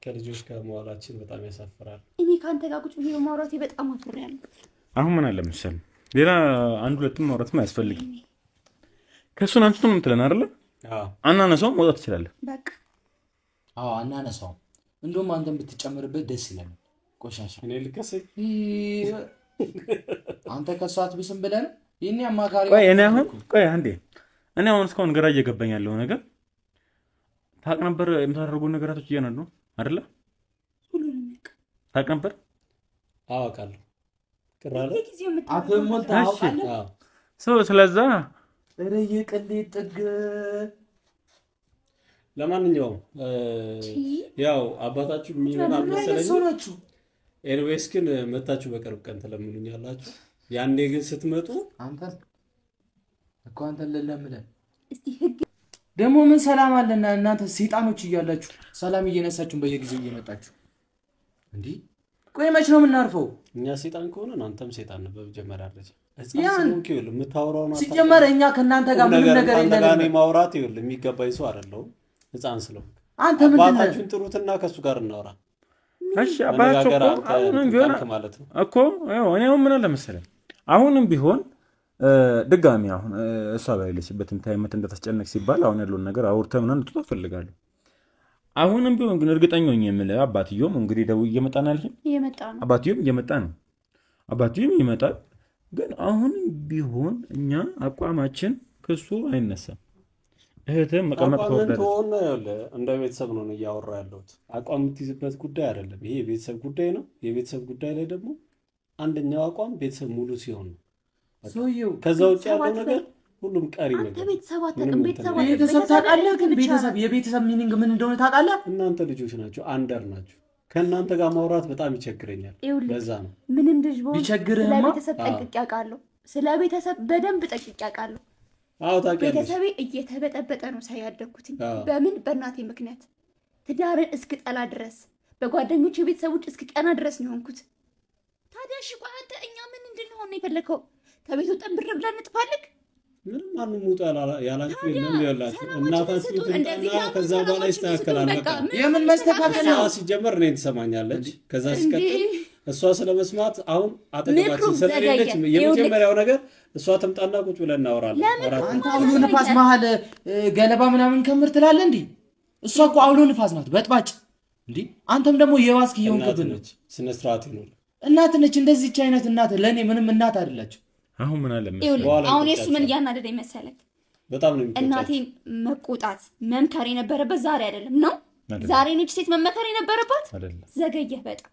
ከልጆች ጋር መዋላችን በጣም ያሳፍራል። እኔ ካንተ ጋር ቁጭ ብዬ ማውራቴ በጣም አፍሬያለሁ። አሁን ምን አለ መሰለኝ ሌላ አንድ ሁለትም ማውራትም አያስፈልግም። ከሱን አንስቶ ነው የምትለን አይደለ? አዎ አናነሳው መውጣት ትችላለህ። በቃ አዎ አናነሳው። እንደውም አንተም ብትጨምርበት ደስ ይላል። ቆሻሻ እኔ ልከሰኝ አንተ ከሷት ቢስም ብለን ይሄን ያማካሪ ቆይ አንዴ እኔ አሁን እስካሁን ግራ እየገባኝ ያለው ነገር ታውቅ ነበር የምታደርጉ ነገራቶች እያነዱ ነው አይደለ? ሁሉንም ነገር ታውቅ ነበር? አውቃለሁ። ቅራለ አፍህ ሞልተህ አውቃለህ? አዎ ሰው ስለዛ የቅሌት ጥግ። ለማንኛውም ያው አባታችሁ የሚመጣ መሰለኝ። ኤንዌስ ግን መታችሁ በቅርብ ቀን ተለምኑኛላችሁ። ያኔ ግን ስትመጡ አንተን ለለምለን እስቲ ህግ ደግሞ ምን ሰላም አለና እናንተ ሰይጣኖች እያላችሁ ሰላም እየነሳችሁ በየጊዜው እየመጣችሁ እንዴ? ቆይ መች ነው የምናርፈው? እኛ ሰይጣን ከሆነ አንተም ሰይጣን ነው በመጀመሪያ ደረጃ። ህፃን ነው የምታወራው ነው። ሲጀመር እኛ ከናንተ ጋር ምንም ነገር የለም። ጋር ነው ማውራት ይወል የሚገባኝ ሰው አይደለም። ህፃን ስለሆነ አንተ ምን አባታችሁን ጥሩትና ከሱ ጋር እናወራ። እሺ አባታችሁ አሁንም ቢሆን ማለት ነው እኮ እኔው ምን አለ መሰለኝ አሁንም ቢሆን ድጋሚ አሁን እሷ ጋር ያለችበትን ታይመት እንደተጨነቅ ሲባል አሁን ያለውን ነገር አውርተህ ምናምን እንድትወጣ ፈልጋለሁ። አሁንም ቢሆን ግን እርግጠኛ ነኝ የምልህ አባትዮም እንግዲህ ደውዬ እየመጣ ነው ያልሽኝ? እየመጣ ነው። አባትዮም እየመጣ ነው። አባትዮም ይመጣል። ግን አሁንም ቢሆን እኛ አቋማችን ከሱ አይነሳም። እህትም መቀመጥ ተወደደ እንደ ቤተሰብ ነው እያወራ ያለሁት። አቋም የምትይዝበት ጉዳይ አይደለም። ይሄ የቤተሰብ ጉዳይ ነው። የቤተሰብ ጉዳይ ላይ ደግሞ አንደኛው አቋም ቤተሰብ ሙሉ ሲሆን ነው። ሰውየው ከዛ ውጭ ያለው ነገር ሁሉም ቀሪ ነገር። አንተ ቤተሰብ አታውቅም። ቤተሰብ ታውቃለህ? ግን የቤተሰብ ሚኒንግ ምን እንደሆነ ታውቃለህ? እናንተ ልጆች ናቸው፣ አንደር ናቸው። ከእናንተ ጋር ማውራት በጣም ይቸግረኛል። ለዛ ነው ምንም ልጅ ቢቸግርህማ ስለ ቤተሰብ ጠንቅቄ አውቃለሁ። ስለ ቤተሰብ በደንብ ጠንቅቄ አውቃለሁ። አዎ ታውቂያለሽ። ቤተሰቤ እየተበጠበጠ ነው ሳያደግኩት። በምን በእናቴ ምክንያት ትዳርን እስክጠላ ድረስ በጓደኞቼ ቤተሰቦች እስክቀና ድረስ ነው ሆንኩት። ታዲያ እሺ ቆይ አንተ እኛ ምን እንድንሆን ነው የፈለከው? ከቤት ወጣን ብር ብለን እንጥፋለን? ምንም ማንም ሙጣ ያላችሁ የለም ያላችሁ እናታችሁ ትንጣና ከዛ በኋላ ይስተካከላል። በቃ የምን መስተካከል ነው? ሲጀመር እኔ ትሰማኛለች። ከዛ ሲቀጥል እሷ ስለመስማት አሁን አጠገባችን ስለሌለች የመጀመሪያው ነገር እሷ ትምጣና ቁጭ ብለን እናወራለን። አንተ አውሎ ንፋስ መሀል ገለባ ምናምን ከምር ትላለህ እንዴ? እሷ እኮ አውሎ ንፋስ ናት በጥባጭ እንዴ። አንተም ደግሞ የዋስክ ይሆንክብን ነች። ስነ ስርዓት ይኖር እናት ነች። እንደዚህች አይነት እናት ለኔ ምንም እናት አይደለች። አሁን ምን አለ መሰለኝ አሁን እሱ ምን ያናደደኝ መሰለክ? በጣም ነው እናቴን መቆጣት መምከር የነበረበት ዛሬ አይደለም ነው ዛሬ ነች ሴት መመከር የነበረባት ዘገየህ በጣም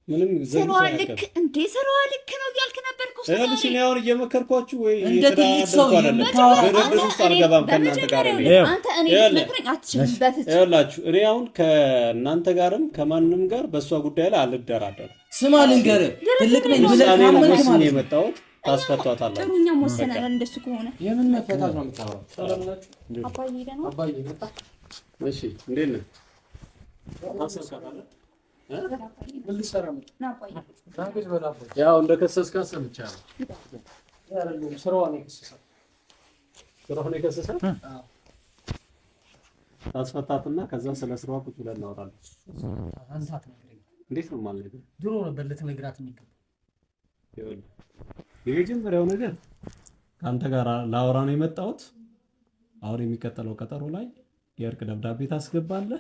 ምንም ስራዋ ልክ እንዴ ስራዋ ልክ ነው ያልክ ነበርኩ ስለዚህ እኔ አሁን እየመከርኳችሁ ወይ እየተዳደርኩ አይደለም በረድስ ውስጥ አልገባም ከእናንተ ጋር አንተ እኔ ልትመክረኝ አትችልም በፍጹም ይኸውላችሁ እኔ አሁን ከእናንተ ጋርም ከማንንም ጋር በእሷ ጉዳይ ላይ አልደራደርም ስማ ልንገርህ ትልቅ ነኝ ብለህ ማመንክ ማለት ነው የመጣሁት ታስፈቷታላችሁ ጥሩኛም ወሰናል እንደሱ ከሆነ የምን መፈታት ነው የምታወራው ሰላምናችሁ አባዬ ደህና አባዬ መጣ እሺ እንዴት ነህ አሰሰካለ ምን ልሰራ ነው ያው እንደከሰስካ ሰምቻለሁ ያለው ስራውን የከሰሰ ታስፈታትና ከዛ ስለ ስራው ቁጭ ብለን እናወራለን አንተ አትነግረኝ እንዴት ነው ማለት ነው ድሮ ነበር ልትነግራት የሚገባው የመጀመሪያው ነገር ካንተ ጋር ላወራ ነው የመጣሁት አሁን የሚከተለው ቀጠሮ ላይ የእርቅ ደብዳቤ ታስገባለህ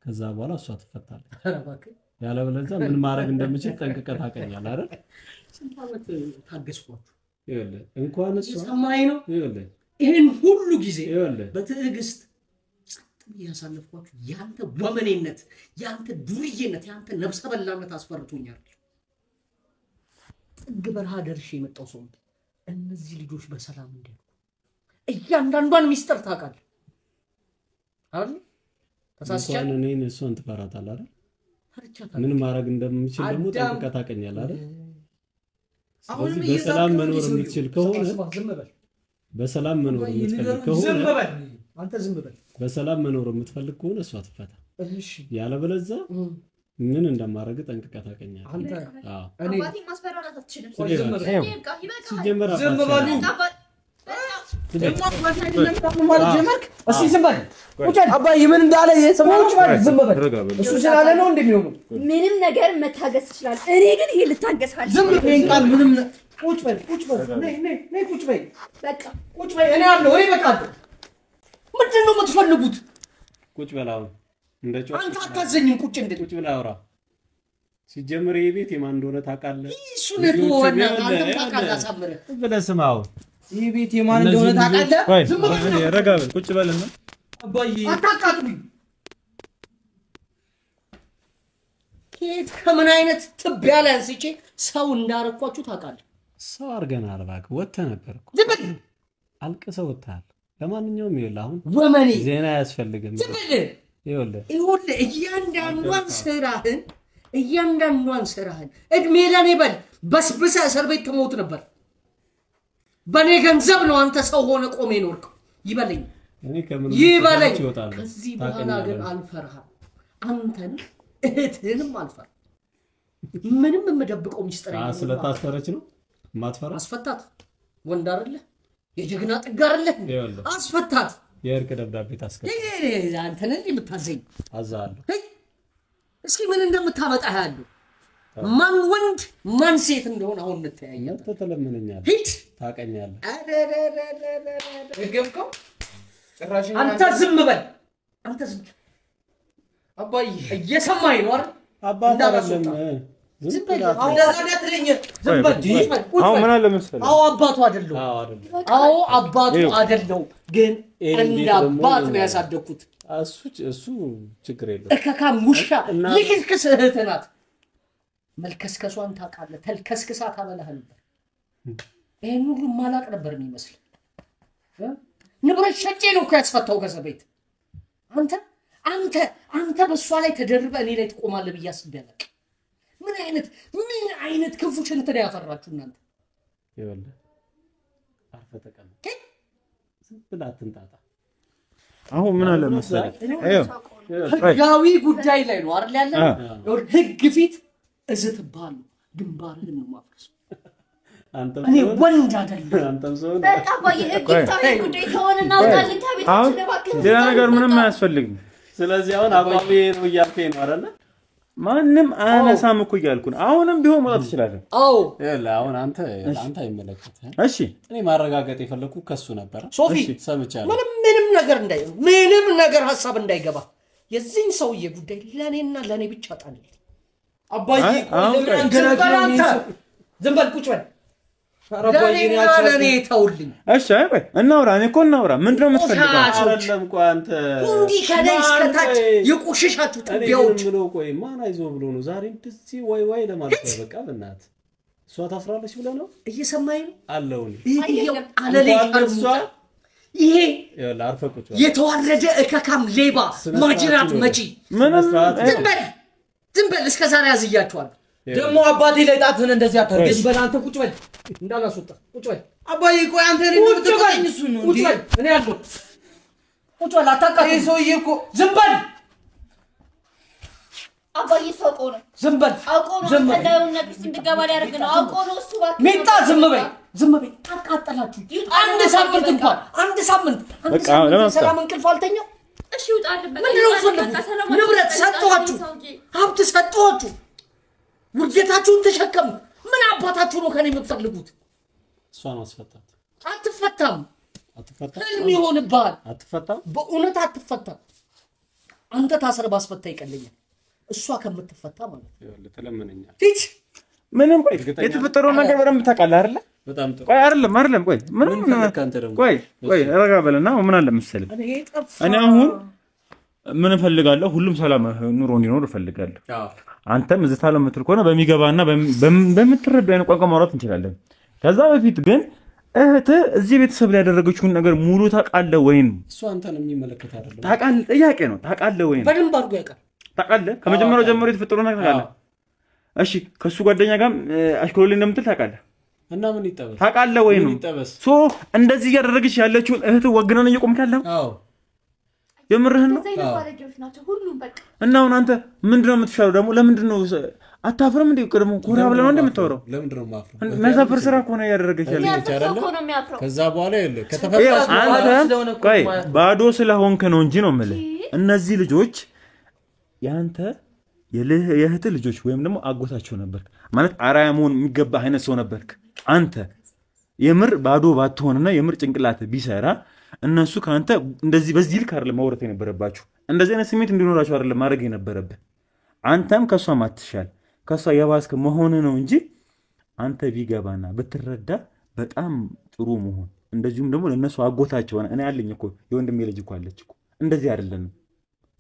ከዛ በኋላ እሷ ትፈታለች ያለበለዚያ ምን ማድረግ እንደምችል ጠንቅቀህ ታውቀኛለህ አይደል ስንት ዓመት ታገስኳችሁ ይኸውልህ እንኳን እሷ ሰማይ ነው ይኸውልህ ይሄን ሁሉ ጊዜ ይኸውልህ በትዕግስት ያሳለፍኳችሁ ያንተ ወመኔነት ያንተ ዱርዬነት ያንተ ነፍሰ በላነት አስፈርቶኛል ጥግ በረሃ ደርሼ የመጣው ሰው እነዚህ ልጆች በሰላም እንዲያልኩ እያንዳንዷን ሚስጥር ታውቃለህ አይደል ተሳስቻለሁ እኔን እሷን ትፈራታለህ አይደል ምን ማድረግ እንደምችል ደግሞ ጠንቅቀህ ታውቀኛለህ አይደል አሁን በሰላም መኖር የምትችል ከሆነ በሰላም መኖር የምትፈልግ ከሆነ ዝም በል አንተ ዝም በል በሰላም መኖር የምትፈልግ ከሆነ እሷ ትፈታ እሺ ያለበለዚያ ምን እንደማረግ ጠንቅቀህ ታውቀኛለህ አንተ አባቴ ማስፈራራት አትችልም ዝም በል ሲጀመር ዝም በል እስቲ ዝም በል አባዬ ምን እንዳለ የሰማችሁ ማለት ዝም በል እሱ ስላለ ነው እንደሚሆነው ምንም ነገር መታገስ ይችላል እኔ ግን ይሄ ልታገስሃል ዝም በል ቃል ምንም ቁጭ በል ነይ ቁጭ በል በቃ ቁጭ በል እኔ አለው እኔ በቃ ምንድነው የምትፈልጉት ቁጭ በል አሁን እንደጮህ አንተ አታዘኝም ቁጭ እንደ ቁጭ ብለህ አውራ ሲጀምር ይሄ ቤት የማን እንደሆነ ታውቃለህ እሱ ነው ወና አንተ ታውቃለህ አሳምረህ ብለህ ስማው ይሄ ቤት የማን እንደሆነ ታውቃለህ ዝም በል ረጋ በል ቁጭ በልና አባዬ አታቃጥሉኝ ከምን አይነት ትቢያ ላይ አንስቼ ሰው እንዳረኳችሁ ታውቃለህ ሰው አድርገናል እባክህ ወጥተህ ነበር እኮ ዝም በል አልቅሰህ ወጥተሃል ለማንኛውም ይኸውልህ አሁን ወመኔ ዜና አያስፈልግም ዝም በል ይኸውልህ እያንዳንዷን ስራህን እድሜ ለኔ በል በስብሰህ እስር ቤት ትሞት ነበር በኔ ገንዘብ ነው አንተ ሰው ሆነ ቆሜ ኖርከው ይበለኝ ይበለኝ ከዚህ በኋላ ግን አልፈርሃም አንተን እህትህንም አልፈርሃም ምንም የምደብቀው ሚስጥር የለም ስለታሰረች ነው ማትፈራ አስፈታት ወንድ አይደለ የጀግና ጥግ አይደለ አስፈታት የእርቅ ደብዳቤ ታስገባ አንተ ነህ የምታዘኝ አዛለሁ እስኪ ምን እንደምታመጣ ያለው ማን ወንድ ማን ሴት እንደሆነ አሁን እንተያያለን አንተ ተለምነኛለህ ሂድ ታቀኛለህ እገምከው ጭራሽ አንተ ዝም በል አንተ ዝም አባዬ እየሰማኸኝ ነው አይደል አባባ አይደለም ዝም በል እንደዛ ትለኝ ዝም በል አሁን ምን አለ መሰለህ አዎ አባቱ አይደለም አዎ አባቱ አይደለም ግን እንደ አባት ነው ያሳደግኩት እሱ ችግር የለም እከካም ውሻ ልክስክስ እህት ናት መልከስከሷን ታውቃለህ ተልከስክሳ ታበላህ ነበር ይሄን ሁሉ ማላቅ ነበር የሚመስል ንብረት ሸጬ ነው እኮ ያስፈታው ከሰቤት አንተ በሷ ላይ ተደርበ እኔ ላይ ትቆማለህ ብዬ አስደነቅ ምን አይነት ክፉች እንትን ያፈራችሁ እናንተ ይኸውልህ አርፈህ ተቀመጥ ዝም ብለህ አትንጣጣ አሁን ምን አለ መሰለህ ህጋዊ ጉዳይ ላይ ነው አይደል ያለው ህግ ፊት እዝትባለሁ ግንባርህን ነው ማፍረስ እኔ ወንድ አይደለም አንተም ሰው በቃ አባዬ ህጋዊ ጉዳይ ከሆነና ወጣልን ከቤታችን ለባክህ ሌላ ነገር ምንም አያስፈልግም ስለዚህ አሁን አቋሜ ነው እያልከኝ ነው አይደል ማንም አያነሳም እኮ እያልኩኝ አሁንም ቢሆን መጣት ትችላለህ አዎ ይኸውልህ አሁን አንተ አይመለከትህም እሺ እኔ ማረጋገጥ የፈለኩት ከሱ ነበር ሶፊ ሰምቻለሁ ምንም ነገር ሐሳብ እንዳይገባ የዚህን ሰውዬ ጉዳይ ለኔና ለኔ ብቻ ጣልልኝ አባዬ ዝም በል ቁጭ በል ለኔ ተውልኝ እሺ ቆይ እናውራ እኔ እኮ እናውራ ምንድነው የምትፈልገው አይደለም ቆይ አንተ እንዲህ ከላይ እስከ ታች የቆሸሻችሁ ጥቢያዎች ብሎ ቆይ ማን አይዞ ብሎ ነው ዛሬ እንደዚህ ወይ ለማለት ነው በቃ በእናት እሷ ታስራለች ብለ ነው እየሰማኝ ነው አለውኝ አለሌ አርሷ ይሄ ለአርፈቁጭ የተዋረደ እከካም ሌባ ማጅራት መጪ ዝም በል እስከ ዛሬ ያዝያችኋል ደሞ አባቴ ላይ ጣትህን እንደዚህ አታርገሽ በል አንተ ቁጭ በል እንዳላስወጣ ቁጭ በል አባዬ ቆይ አንተ እኔ ነው ተቀኝ እሱ ነው ቁጭ በል እኔ ያለው ቁጭ በል አታቃጥል ይሄ ሰውዬ እኮ ዝም በል አባዬ ሰውቆ ነው ዝም በል አውቆ ነው ተዳዩን ነገር እንድገባ ሊያደርግ ነው አውቆ ነው እሱ ባክ ሚጣ ዝም በይ አቃጠላችሁ አንድ ሳምንት እንኳን አንድ ሳምንት ሰላም እንቅልፍ አልተኛው እሺ ውጣልበት ንብረት ሰጥቷችሁ ሀብት ሰጥቷችሁ ውርጀታችሁን ተሸከሙ ምን አባታችሁ ነው ከኔ የምትፈልጉት እሷን አስፈታት አትፈታም ህልም ይሆንብሃል አትፈታም በእውነት አትፈታም አንተ ታስረ ባስፈታ ይቀልኛል እሷ ከምትፈታ ማለት ነው ተለምነኛል ቲች ምንም ቆይ የተፈጠረው ነገር በደንብ ታውቃለህ አይደል በጣም ጥሩ ቆይ አይደለም ቆይ ምንም ቆይ ረጋ በለና ምን አለ መሰለህ እኔ አሁን ምን እፈልጋለሁ ሁሉም ሰላም ኑሮ እንዲኖር እፈልጋለሁ አንተም እዚህ ታለም ምትል ከሆነ በሚገባና በምትረዳው አይነት ቋንቋ ማውራት እንችላለን ከዛ በፊት ግን እህት እዚህ ቤተሰብ ላይ ያደረገችውን ነገር ሙሉ ታውቃለህ ወይ ነው እሱ አንተን የሚመለከት አይደለም ታውቃለህ ጥያቄ ነው ታውቃለህ ወይ ነው በደንብ አድርጎ ያውቃል ታውቃለህ ከመጀመሪያው ጀምሮ የተፈጠረው ነገር ታውቃለህ እሺ ከሱ ጓደኛ ጋር አሽኮሎሊ እንደምትል ታውቃለህ እና ምን ይጠበስ ታውቃለህ ወይ ነው ሶ እንደዚህ ያደረገች ያለችውን እህት ወግነን እየቆምክ ያለው አዎ የምርህን ነው እና አሁን አንተ ምንድነው የምትሻለው ደግሞ ለምንድነው አታፍርም እንዴ ቀደም ኮራ ብለህ ነው እንደምታወራው ለምንድነው ማፍረው መሳፈር ስራ እኮ ነው ያደረገች ያለችው ከዛ በኋላ ይኸውልህ ከተፈጠረ አንተ ቆይ ባዶ ስለሆንክ ነው እንጂ ነው የምልህ እነዚህ ልጆች ያንተ የእህት ልጆች ወይም ደግሞ አጎታቸው ነበርክ ማለት አራያ መሆን የሚገባ አይነት ሰው ነበርክ አንተ የምር ባዶ ባትሆንና የምር ጭንቅላት ቢሰራ እነሱ ካንተ እንደዚህ በዚህ ልክ አይደለም ማውራት የነበረባችሁ እንደዚህ አይነት ስሜት እንዲኖራቸው አይደለም ማድረግ የነበረብህ አንተም ከሷ ማትሻል ከሷ የባስከ መሆን ነው እንጂ አንተ ቢገባና ብትረዳ በጣም ጥሩ መሆን እንደዚሁም ደግሞ ለነሱ አጎታቸው እኔ ያለኝ እኮ የወንድሜ ልጅ እኮ አለች እኮ እንደዚህ አይደለም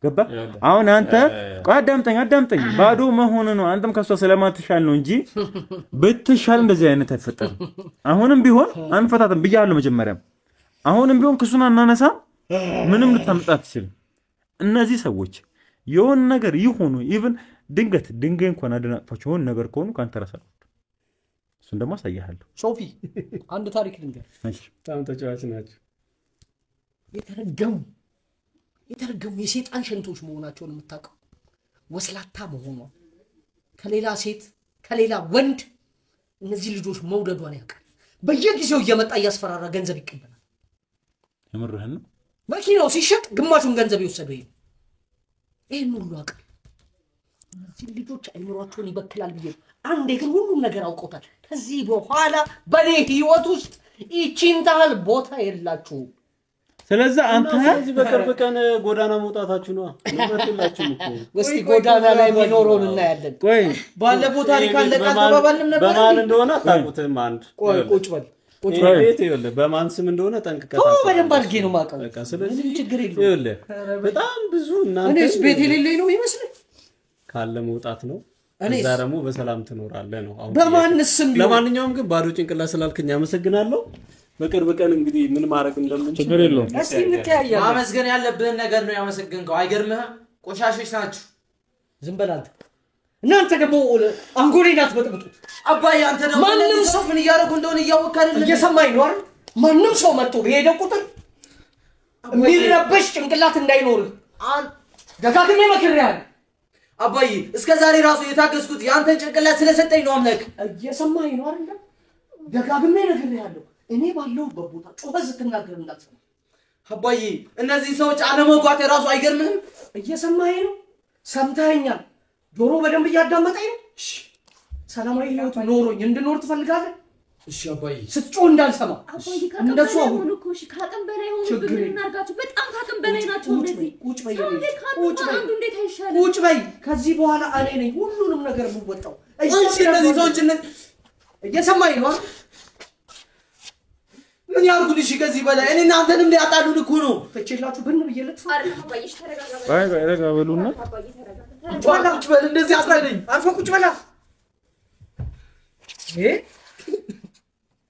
ገባ አሁን አንተ አዳምጠኝ ባዶ መሆን ነው አንተም ከሷ ስለማትሻል ነው እንጂ ብትሻል እንደዚህ አይነት አይፈጠርም አሁንም ቢሆን አንፈታተም ብያለሁ መጀመሪያም አሁንም ቢሆን ክሱን አናነሳ ምንም ልታመጣ አትችልም እነዚህ ሰዎች የሆነ ነገር ይሆኑ ኢቭን ድንገት ድንጋይ እንኳን አደናቅፋቸው የሆነ ነገር ከሆኑ ካንተ ራስህ እሱን ደግሞ አሳያለሁ ሶፊ አንድ ታሪክ ልንገር እሺ በጣም ተጫዋች ናቸው የተረገሙ የሰይጣን ሸንቶች መሆናቸውን የምታውቀው ወስላታ መሆኗ ከሌላ ሴት ከሌላ ወንድ እነዚህ ልጆች መውደዷን ያውቃል በየጊዜው እየመጣ እያስፈራራ ገንዘብ ይቀበላል የምርህን ነው መኪናው ሲሸጥ ግማሹን ገንዘብ ይወሰደው ይሄን ሁሉ አውቃል እነዚህ ልጆች አይምሯቸውን ይበክላል ብዬ አንዴ ግን ሁሉም ነገር አውቀውታል ከዚህ በኋላ በኔ ህይወት ውስጥ ይቺን ታህል ቦታ የላችሁ ስለዚህ አንተ እዚህ በቅርብ ቀን ጎዳና መውጣታችሁ ነው ነውላችሁ እኮ እስቲ ጎዳና ላይ መኖሩን እናያለን ቆይ ባለፈው ታሪክ አለ ተባባልንም ነበር በማን እንደሆነ አታውቁትም አንድ ቁጭ በል ቤት ይኸውልህ በማን ስም እንደሆነ ጠንቅቀህ በደንብ አድርጌ ነው የማውቀው በቃ ስለዚህ ችግር የለውም ይኸውልህ በጣም ብዙ እናንተ እኔስ ቤት የሌለኝ ነው የሚመስልህ ካለ መውጣት ነው እዛ ደግሞ በሰላም ትኖራለህ ነው አሁን በማንስ ስም ለማንኛውም ግን ባዶ ጭንቅላት ስላልከኝ አመሰግናለሁ በቅርብ ቀን እንግዲህ ምን ማድረግ እንደምንችል ችግር የለውም እስቲ እንተያያለን ማመስገን ያለብህን ነገር ነው ያመሰግንከው አይገርምህም ቆሻሾች ናችሁ ዝም በል አንተ እናንተ ደግሞ አንጎሌን አትበጥብጡት አባዬ አንተ ደግሞ ማንም ሰው ምን እያደረጉ እንደሆነ እያወቅህ አይደል እየሰማኝ ነው አይደል ማንም ሰው መጥቶ በሄደ ቁጥር የሚረበሽ ጭንቅላት እንዳይኖርህ ደጋግሜ መክሬሃለሁ አባዬ እስከ ዛሬ ራሱ የታገስኩት ያንተን ጭንቅላት ስለሰጠኝ ነው አምላክ እየሰማኝ ነው አይደል ደጋግሜ ነግሬሃለሁ እኔ ባለሁበት ቦታ ጮኸህ ስትናገር እንዳትሰማ አባዬ እነዚህ ሰዎች አለመጓት ራሱ አይገርምህም እየሰማኝ ነው ሰምተኸኛል ጆሮ በደንብ እያዳመጠኝ ነው ሰላማዊ ህይወት ኖሮኝ እንድኖር ትፈልጋለህ እሺ አባዬ ስትጮህ እንዳልሰማ እንደሱ አሁን እሺ ካቀም በላይ ሆኖ ምን እናርጋችሁ በጣም ካቀም በላይ ናቸው እንደዚህ ቁጭ በይ አንዱ እንዴት አይሻልም ቁጭ በይ ከዚህ በኋላ እኔ ነኝ ሁሉንም ነገር የምወጣው እሺ እነዚህ ሰዎች እየሰማኝ ነው ምን ያርጉልሽ ከዚህ በላይ እኔ እናንተንም ሊያጣሉን እኮ ነው ፈቼላችሁ ብን ብዬለት አይደለም አባዬሽ ተረጋጋ አይ ረጋ በሉና ቁጭ በል እንደዚህ አስራለኝ አርፈ ቁጭ በላ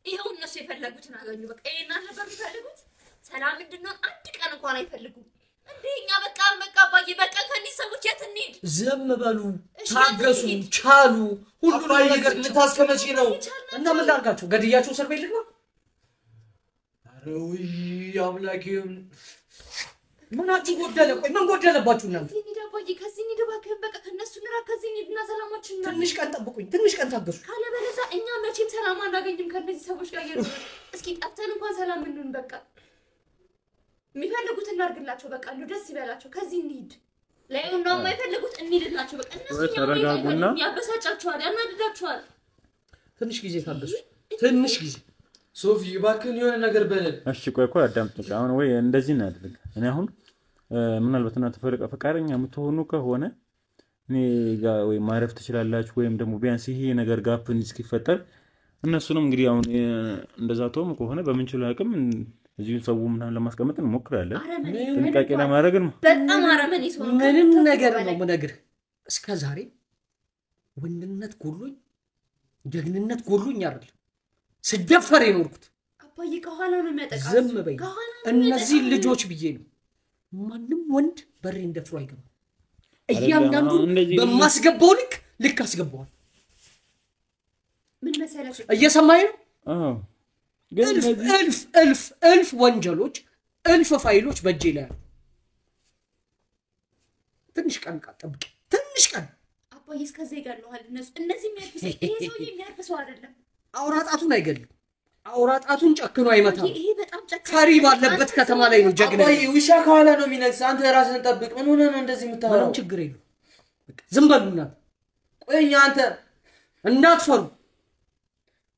ይሄው እነሱ የፈለጉትን አገኙ በቃ ይሄን ነበር የሚፈልጉት ሰላም ምንድነው አንድ ቀን እንኳን አይፈልጉም እንዴኛ በቃ አባዬ በቃ ከነዚህ ሰዎች የት እንሂድ ዝም በሉ ታገሱ ቻሉ ሁሉ ነገር ልታስቀመጪ ነው እና ምን ላድርጋቸው ገድያቸው እስር ቤት ልግባ አረውይ አምላኬም ምናችሁ ጎደለ ቆይ ምን ጎደለባችሁ እናንተ ከዚህ እንሂድ አባዬ ከዚህ እንሂድ እባክህ በቃ ከነሱ ንራ ከዚህ እንሂድና ሰላማችን ትንሽ ቀን ጠብቁኝ ትንሽ ቀን ታገሱ ካለበለዚያ እኛ መቼም ሰላም አናገኝም ከነዚህ ሰዎች ጋር እየኖርን እስኪ ጠፍተን እንኳን ሰላም እንሁን በቃ የሚፈልጉት እናርግላቸው በቃ ነው ደስ ይበላቸው ከዚህ እንሂድ ለይሁን ነው የማይፈልጉት እንሂድላቸው በቃ እነሱ ተረጋጉና ያበሳጫቸዋል ያናድዳቸዋል ትንሽ ጊዜ ታገሱ ትንሽ ጊዜ ሶፊ እባክህን የሆነ ነገር በለን እሺ ቆይ አዳምጥ አሁን ወይ እንደዚህ እናድርግ እኔ አሁን ምናልባት እናንተ ፈቃደኛ የምትሆኑ ከሆነ እኔ ጋር ወይ ማረፍ ትችላላችሁ ወይም ደግሞ ቢያንስ ይሄ ነገር ጋፕ እስኪፈጠር እነሱንም እንግዲህ አሁን እንደዛ ተውም ከሆነ በምንችለው አቅም እዚሁ ሰው ምናምን ለማስቀመጥ እንሞክራለን ጥንቃቄ ለማድረግ ነው በጣም አረመኔ ሰው ምንም ነገር ነው የምነግርህ እስከ ዛሬ ወንድነት ጎሎኝ ጀግንነት ጎሎኝ አይደል ስደፈር የኖርኩት አባዬ ከኋላ ነው የሚያጠቃው ዝም በይ እነዚህ ልጆች ብዬ ነው ማንም ወንድ በሬ እንደፍሮ አይገባም እያንዳንዱ በማስገባው ልክ አስገባዋል ምን መሰለሽ እየሰማኝ ነው አዎ እልፍ ወንጀሎች እልፍ ፋይሎች በእጄ ላይ አሉ ትንሽ ቀን ጠብቂ ትንሽ ቀን አባዬ እስከዚህ ይገለዋል እነዚህ የሚያርፍስ ይሄ ሰው የሚያርፍሰው አይደለም አውራጣቱን አይገልም አውራጣቱን ጨክኖ አይመታም ይሄ በጣም ጨክኖ ፈሪ ባለበት ከተማ ላይ ነው ጀግና አባዬ ውሻ ከኋላ ነው የሚነግስ አንተ ራስህን ጠብቅ ምን ሆነ ነው እንደዚህ የምታወራው ምንም ችግር የለም ዝም በሉና ቆይኛ አንተ እንዳትፈሩ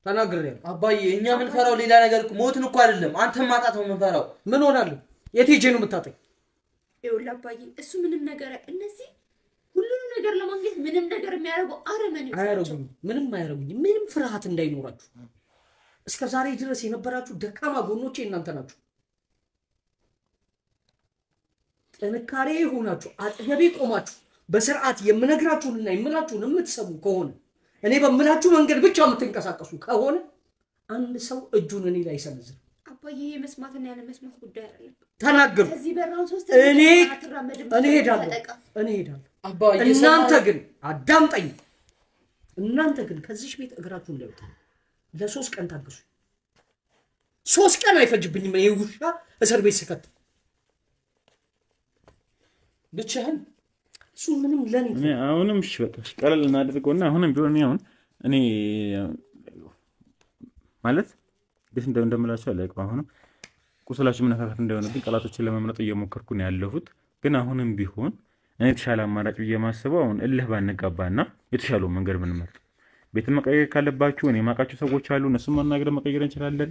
ተናግሬያለሁ አባዬ እኛ ምን ፈራው ሌላ ነገር ሞትን እኮ አይደለም አንተም ማጣት ነው የምንፈራው ምን ሆናለሁ የት ሄጄ ነው የምታጠኝ ይኸውልህ አባዬ እሱ ምንም ነገር እነዚህ ሁሉንም ነገር ለማግኘት ምንም ነገር የሚያደርጉ አረመኔዎች አያረጉኝ ምንም አያረጉኝ ምንም ፍርሃት እንዳይኖራችሁ እስከ ዛሬ ድረስ የነበራችሁ ደካማ ጎኖቼ እናንተ ናችሁ ጥንካሬ ሆናችሁ አጠገቤ ቆማችሁ በስርዓት የምነግራችሁንና የምላችሁን የምትሰሙ ከሆነ እኔ በምላችሁ መንገድ ብቻ የምትንቀሳቀሱ ከሆነ አንድ ሰው እጁን እኔ ላይ ይሰነዝር አባዬ ይሄ መስማትና ያለ መስማት ጉዳይ አይደለም ተናገሩ ከዚህ በራው ሶስት እኔ ሄዳለሁ አባዬ እናንተ ግን አዳምጠኝ እናንተ ግን ከዚህ ቤት እግራችሁን ለውጡ ለሶስት ቀን ታገሱ 3 ቀን አይፈጅብኝም ይሄ ውሻ እስር ቤት ስከት ብቻህን እሱ ምንም ለኔ አሁንም እሺ በቃ ቀለል እናድርገውና አሁንም ቢሆን ያው እኔ ማለት ደስ እንደምላችሁ አላውቅም አሁንም ቁስላችሁ መነካካት እንደሆነብኝ ቃላቶችን ለመምረጥ እየሞከርኩ ነው ያለሁት ግን አሁንም ቢሆን እኔ ተሻለ አማራጭ በየማስበው አሁን እልህ ባንጋባና የተሻለው መንገድ ብንመርጥ ቤትን መቀየር ካለባችሁ እኔ ማቃችሁ ሰዎች አሉ እነሱም ማናገር መቀየር እንችላለን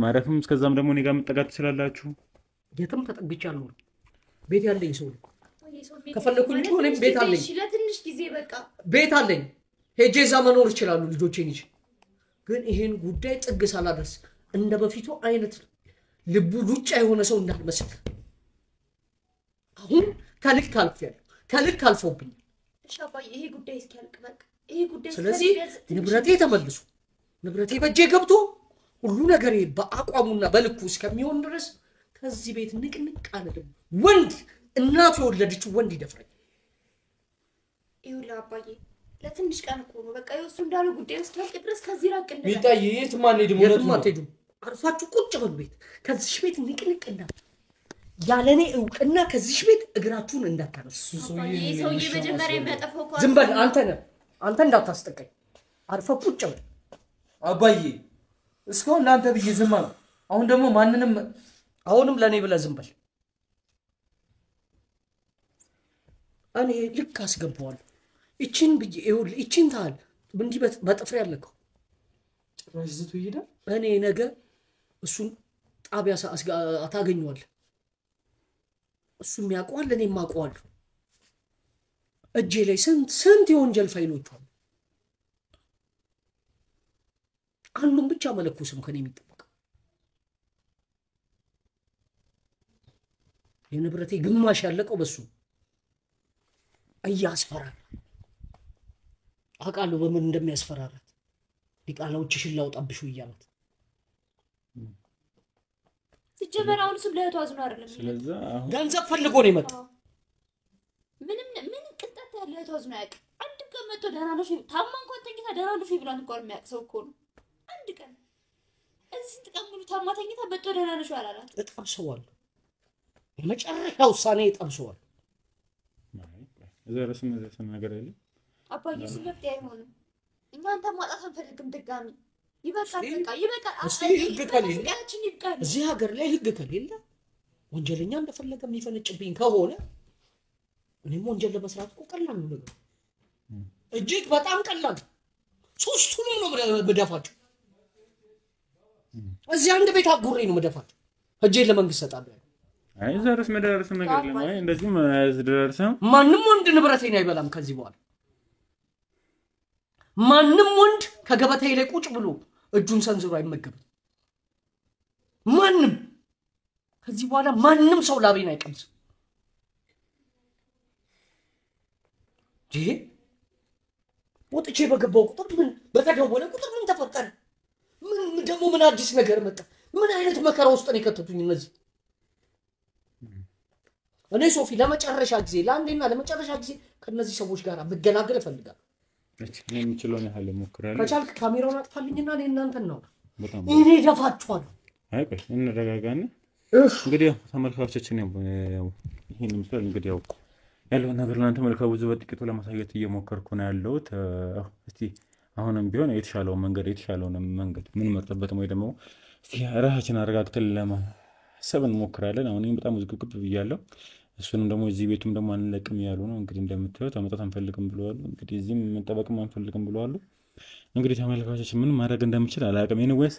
ማረፍም እስከዛም ደግሞ እኔ ጋር መጠጋት ትችላላችሁ የትም ተጠግቻለሁ ቤት ያለኝ ሰው ከፈለኩኝ እኔም ቤት አለኝ ለትንሽ ጊዜ በቃ ቤት አለኝ ሄጄ እዛ መኖር ይችላሉ ልጆቼን ይዤ ግን ይሄን ጉዳይ ጥግ ሳላደርስ እንደ በፊቱ አይነት ልቡ ሉጫ የሆነ ሰው እንዳልመስል አሁን ከልክ አልፎብኝ እሺ አባዬ ይሄ ጉዳይ እስኪያልቅ በቃ ይሄ ጉዳይ ስለዚህ ንብረቴ ተመልሶ ንብረቴ በእጄ ገብቶ ሁሉ ነገር በአቋሙና በልኩ እስከሚሆን ድረስ ከዚህ ቤት ንቅንቅ አልልም ወንድ እናቱ የወለደችው ወንድ ይደፍረኝ ይኸውልህ አባዬ ለትንሽ ቀን እኮ ነው በቃ ይወሱ እንዳሉ ጉዳይ እስኪያልቅ ድረስ ከዚህ ራቅ እንደ ሚጣዬ የትም አንሄድም የትም አትሄዱም አርፋችሁ ቁጭ በሉ ቤት ከዚህ ቤት ንቅንቅ እንዳትሉ ያለኔ እውቅና ከዚህ ቤት እግራችሁን እንዳታነሱ ይሄ ሰውዬ መጀመሪያ የሚያጠፋው እኮ ዝም በል አንተ እንዳታስጠቀኝ አርፈህ ቁጭ በል አባዬ እስካሁን ለአንተ ብዬ ዝም አልኩ አሁን ደግሞ ማንንም አሁንም ለኔ ብለህ ዝም በል እኔ ልክ አስገባዋለሁ እቺን ብዬ ይኸውልህ እቺን ታል እንዲህ በጥፍሬ ያለከው ጭራሽ ዝቶ ይሄዳል እኔ ነገ እሱን ጣቢያ ታገኘዋለህ እሱም ያውቀዋል እኔም አውቀዋለሁ እጄ ላይ ስንት የወንጀል ፋይሎች አሉ አንዱን ብቻ መለኮስም ከኔ የሚጠበቀው የንብረቴ ግማሽ ያለቀው በሱ እያስፈራራ አውቃለሁ በምን እንደሚያስፈራራት ዲቃላዎችሽን ላውጣብሽ እያላት ሲጀመራውን እሱ ለእህቷ አዝኖ አይደለም ስለዚህ አሁን ገንዘብ ፈልጎ ነው የመጣው ምንም ቅጣት ያለ እህቷ አዝኖ ያውቅ አንድ ቀን መጥቶ ደህና ነሽ ታማ እንኳን ተኝታ ደህና ነሽ ብሏን እንኳን የሚያውቅ ሰው እኮ ነው አንድ ቀን እዚህ ተቀምጡ ታማ ተኝታ መጥቶ ደህና ነሽ አላላት እጠብሰዋለሁ የመጨረሻ ውሳኔ እጠብሰዋለሁ እዛ ረስም ነገር የለም አባዬ ስመፍት አይሆንም እናንተ ማጣት አንፈልግም ድጋሚ ይበቃል እስቲ ህግ ከሌለ እዚህ ሀገር ላይ ህግ ከሌለ ወንጀለኛ እንደፈለገ የሚፈነጭብኝ ከሆነ እኔም ወንጀል ለመስራት እኮ ቀላል ነው ነገር እጅግ በጣም ቀላል ሶስቱንም ነው መደፋቸው እዚህ አንድ ቤት አጉሬ ነው መደፋቸው እጄን ለመንግስት ሰጣለሁ አይ ዘርስ መደረስ ነገር ለማይ እንደዚህ ማዝደረሰ ማንንም ወንድ ንብረቴን አይበላም ከዚህ በኋላ ማንንም ወንድ ከገበታዬ ላይ ቁጭ ብሎ እጁን ሰንዝሮ አይመገብም ማንንም ከዚህ በኋላ ማንንም ሰው ላቤን አይቀምስም ወጥቼ በገባው ቁጥር ምን በተደወለ ቁጥር ምን ተፈጠረ ምን ደግሞ ምን አዲስ ነገር መጣ ምን አይነት መከራ ውስጥ ነው የከተቱኝ እነዚህ እኔ ሶፊ ለመጨረሻ ጊዜ ለአንዴና ለመጨረሻ ጊዜ ከነዚህ ሰዎች ጋር መገናገል እፈልጋለሁ እቺ ነው የሚችለው ነው ያለ ሞክራለሁ ከቻልክ ካሜራውን አጥፋልኝና እኔ እናንተን ነው እኔ ደፋችኋለሁ አይ ቆይ እንረጋጋና እንግዲህ ተመልካቾቻችን ይሄን ምስል እንግዲህ ያው ያለውን ነገር ለእናንተ መልካም ብዙ በጥቂቱ ለማሳየት እየሞከርኩ ነው ያለሁት እስቲ አሁንም ቢሆን የተሻለው መንገድ ምን መርጠበት ወይ ደግሞ እስቲ ራሳችን አረጋግተን ለማሰብ እንሞክራለን አሁን በጣም ዝግብግብ ብያለሁ እሱንም ደግሞ እዚህ ቤቱም ደግሞ አንለቅም ያሉ ነው እንግዲህ እንደምታዩት አመጣት አንፈልግም ብለዋል እንግዲህ እዚህም መጠበቅም አንፈልግም ብለዋል እንግዲህ ተመልካቾቻችን ምን ማድረግ እንደምችል አላውቅም ኤኒዌይስ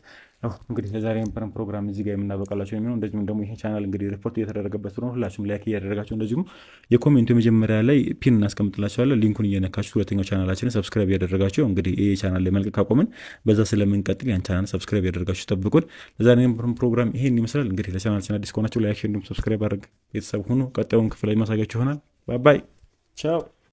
እንግዲህ ለዛሬ የነበረን ፕሮግራም እዚህ ጋር የምናበቃላችሁ የሚሆነው እንደዚሁም ደግሞ ይሄ ቻናል እንግዲህ ሪፖርት እየተደረገበት ነው ሁላችሁም ላይክ እያደረጋችሁ እንደዚሁም የኮሜንቱ መጀመሪያ ላይ ፒን እናስቀምጥላችኋለን ሊንኩን እየነካችሁ ሁለተኛው ቻናላችንን ሰብስክራይብ እያደረጋችሁ እንግዲህ ይሄ ቻናል ላይ መልቀቅ ካቆመን በዛ ስለምንቀጥል ያን ቻናል ሰብስክራይብ እያደረጋችሁ ጠብቁን ለዛሬ የነበረን ፕሮግራም ይሄን ይመስላል እንግዲህ ለቻናላችን አዲስ ከሆናችሁ ላይክ እንዲሁም ሰብስክራይብ አድርጉ ቤተሰብ ሁኑ ቀጣዩን ክፍል ላይ ማሳያችሁ ይሆናል ባይ ባይ ቻው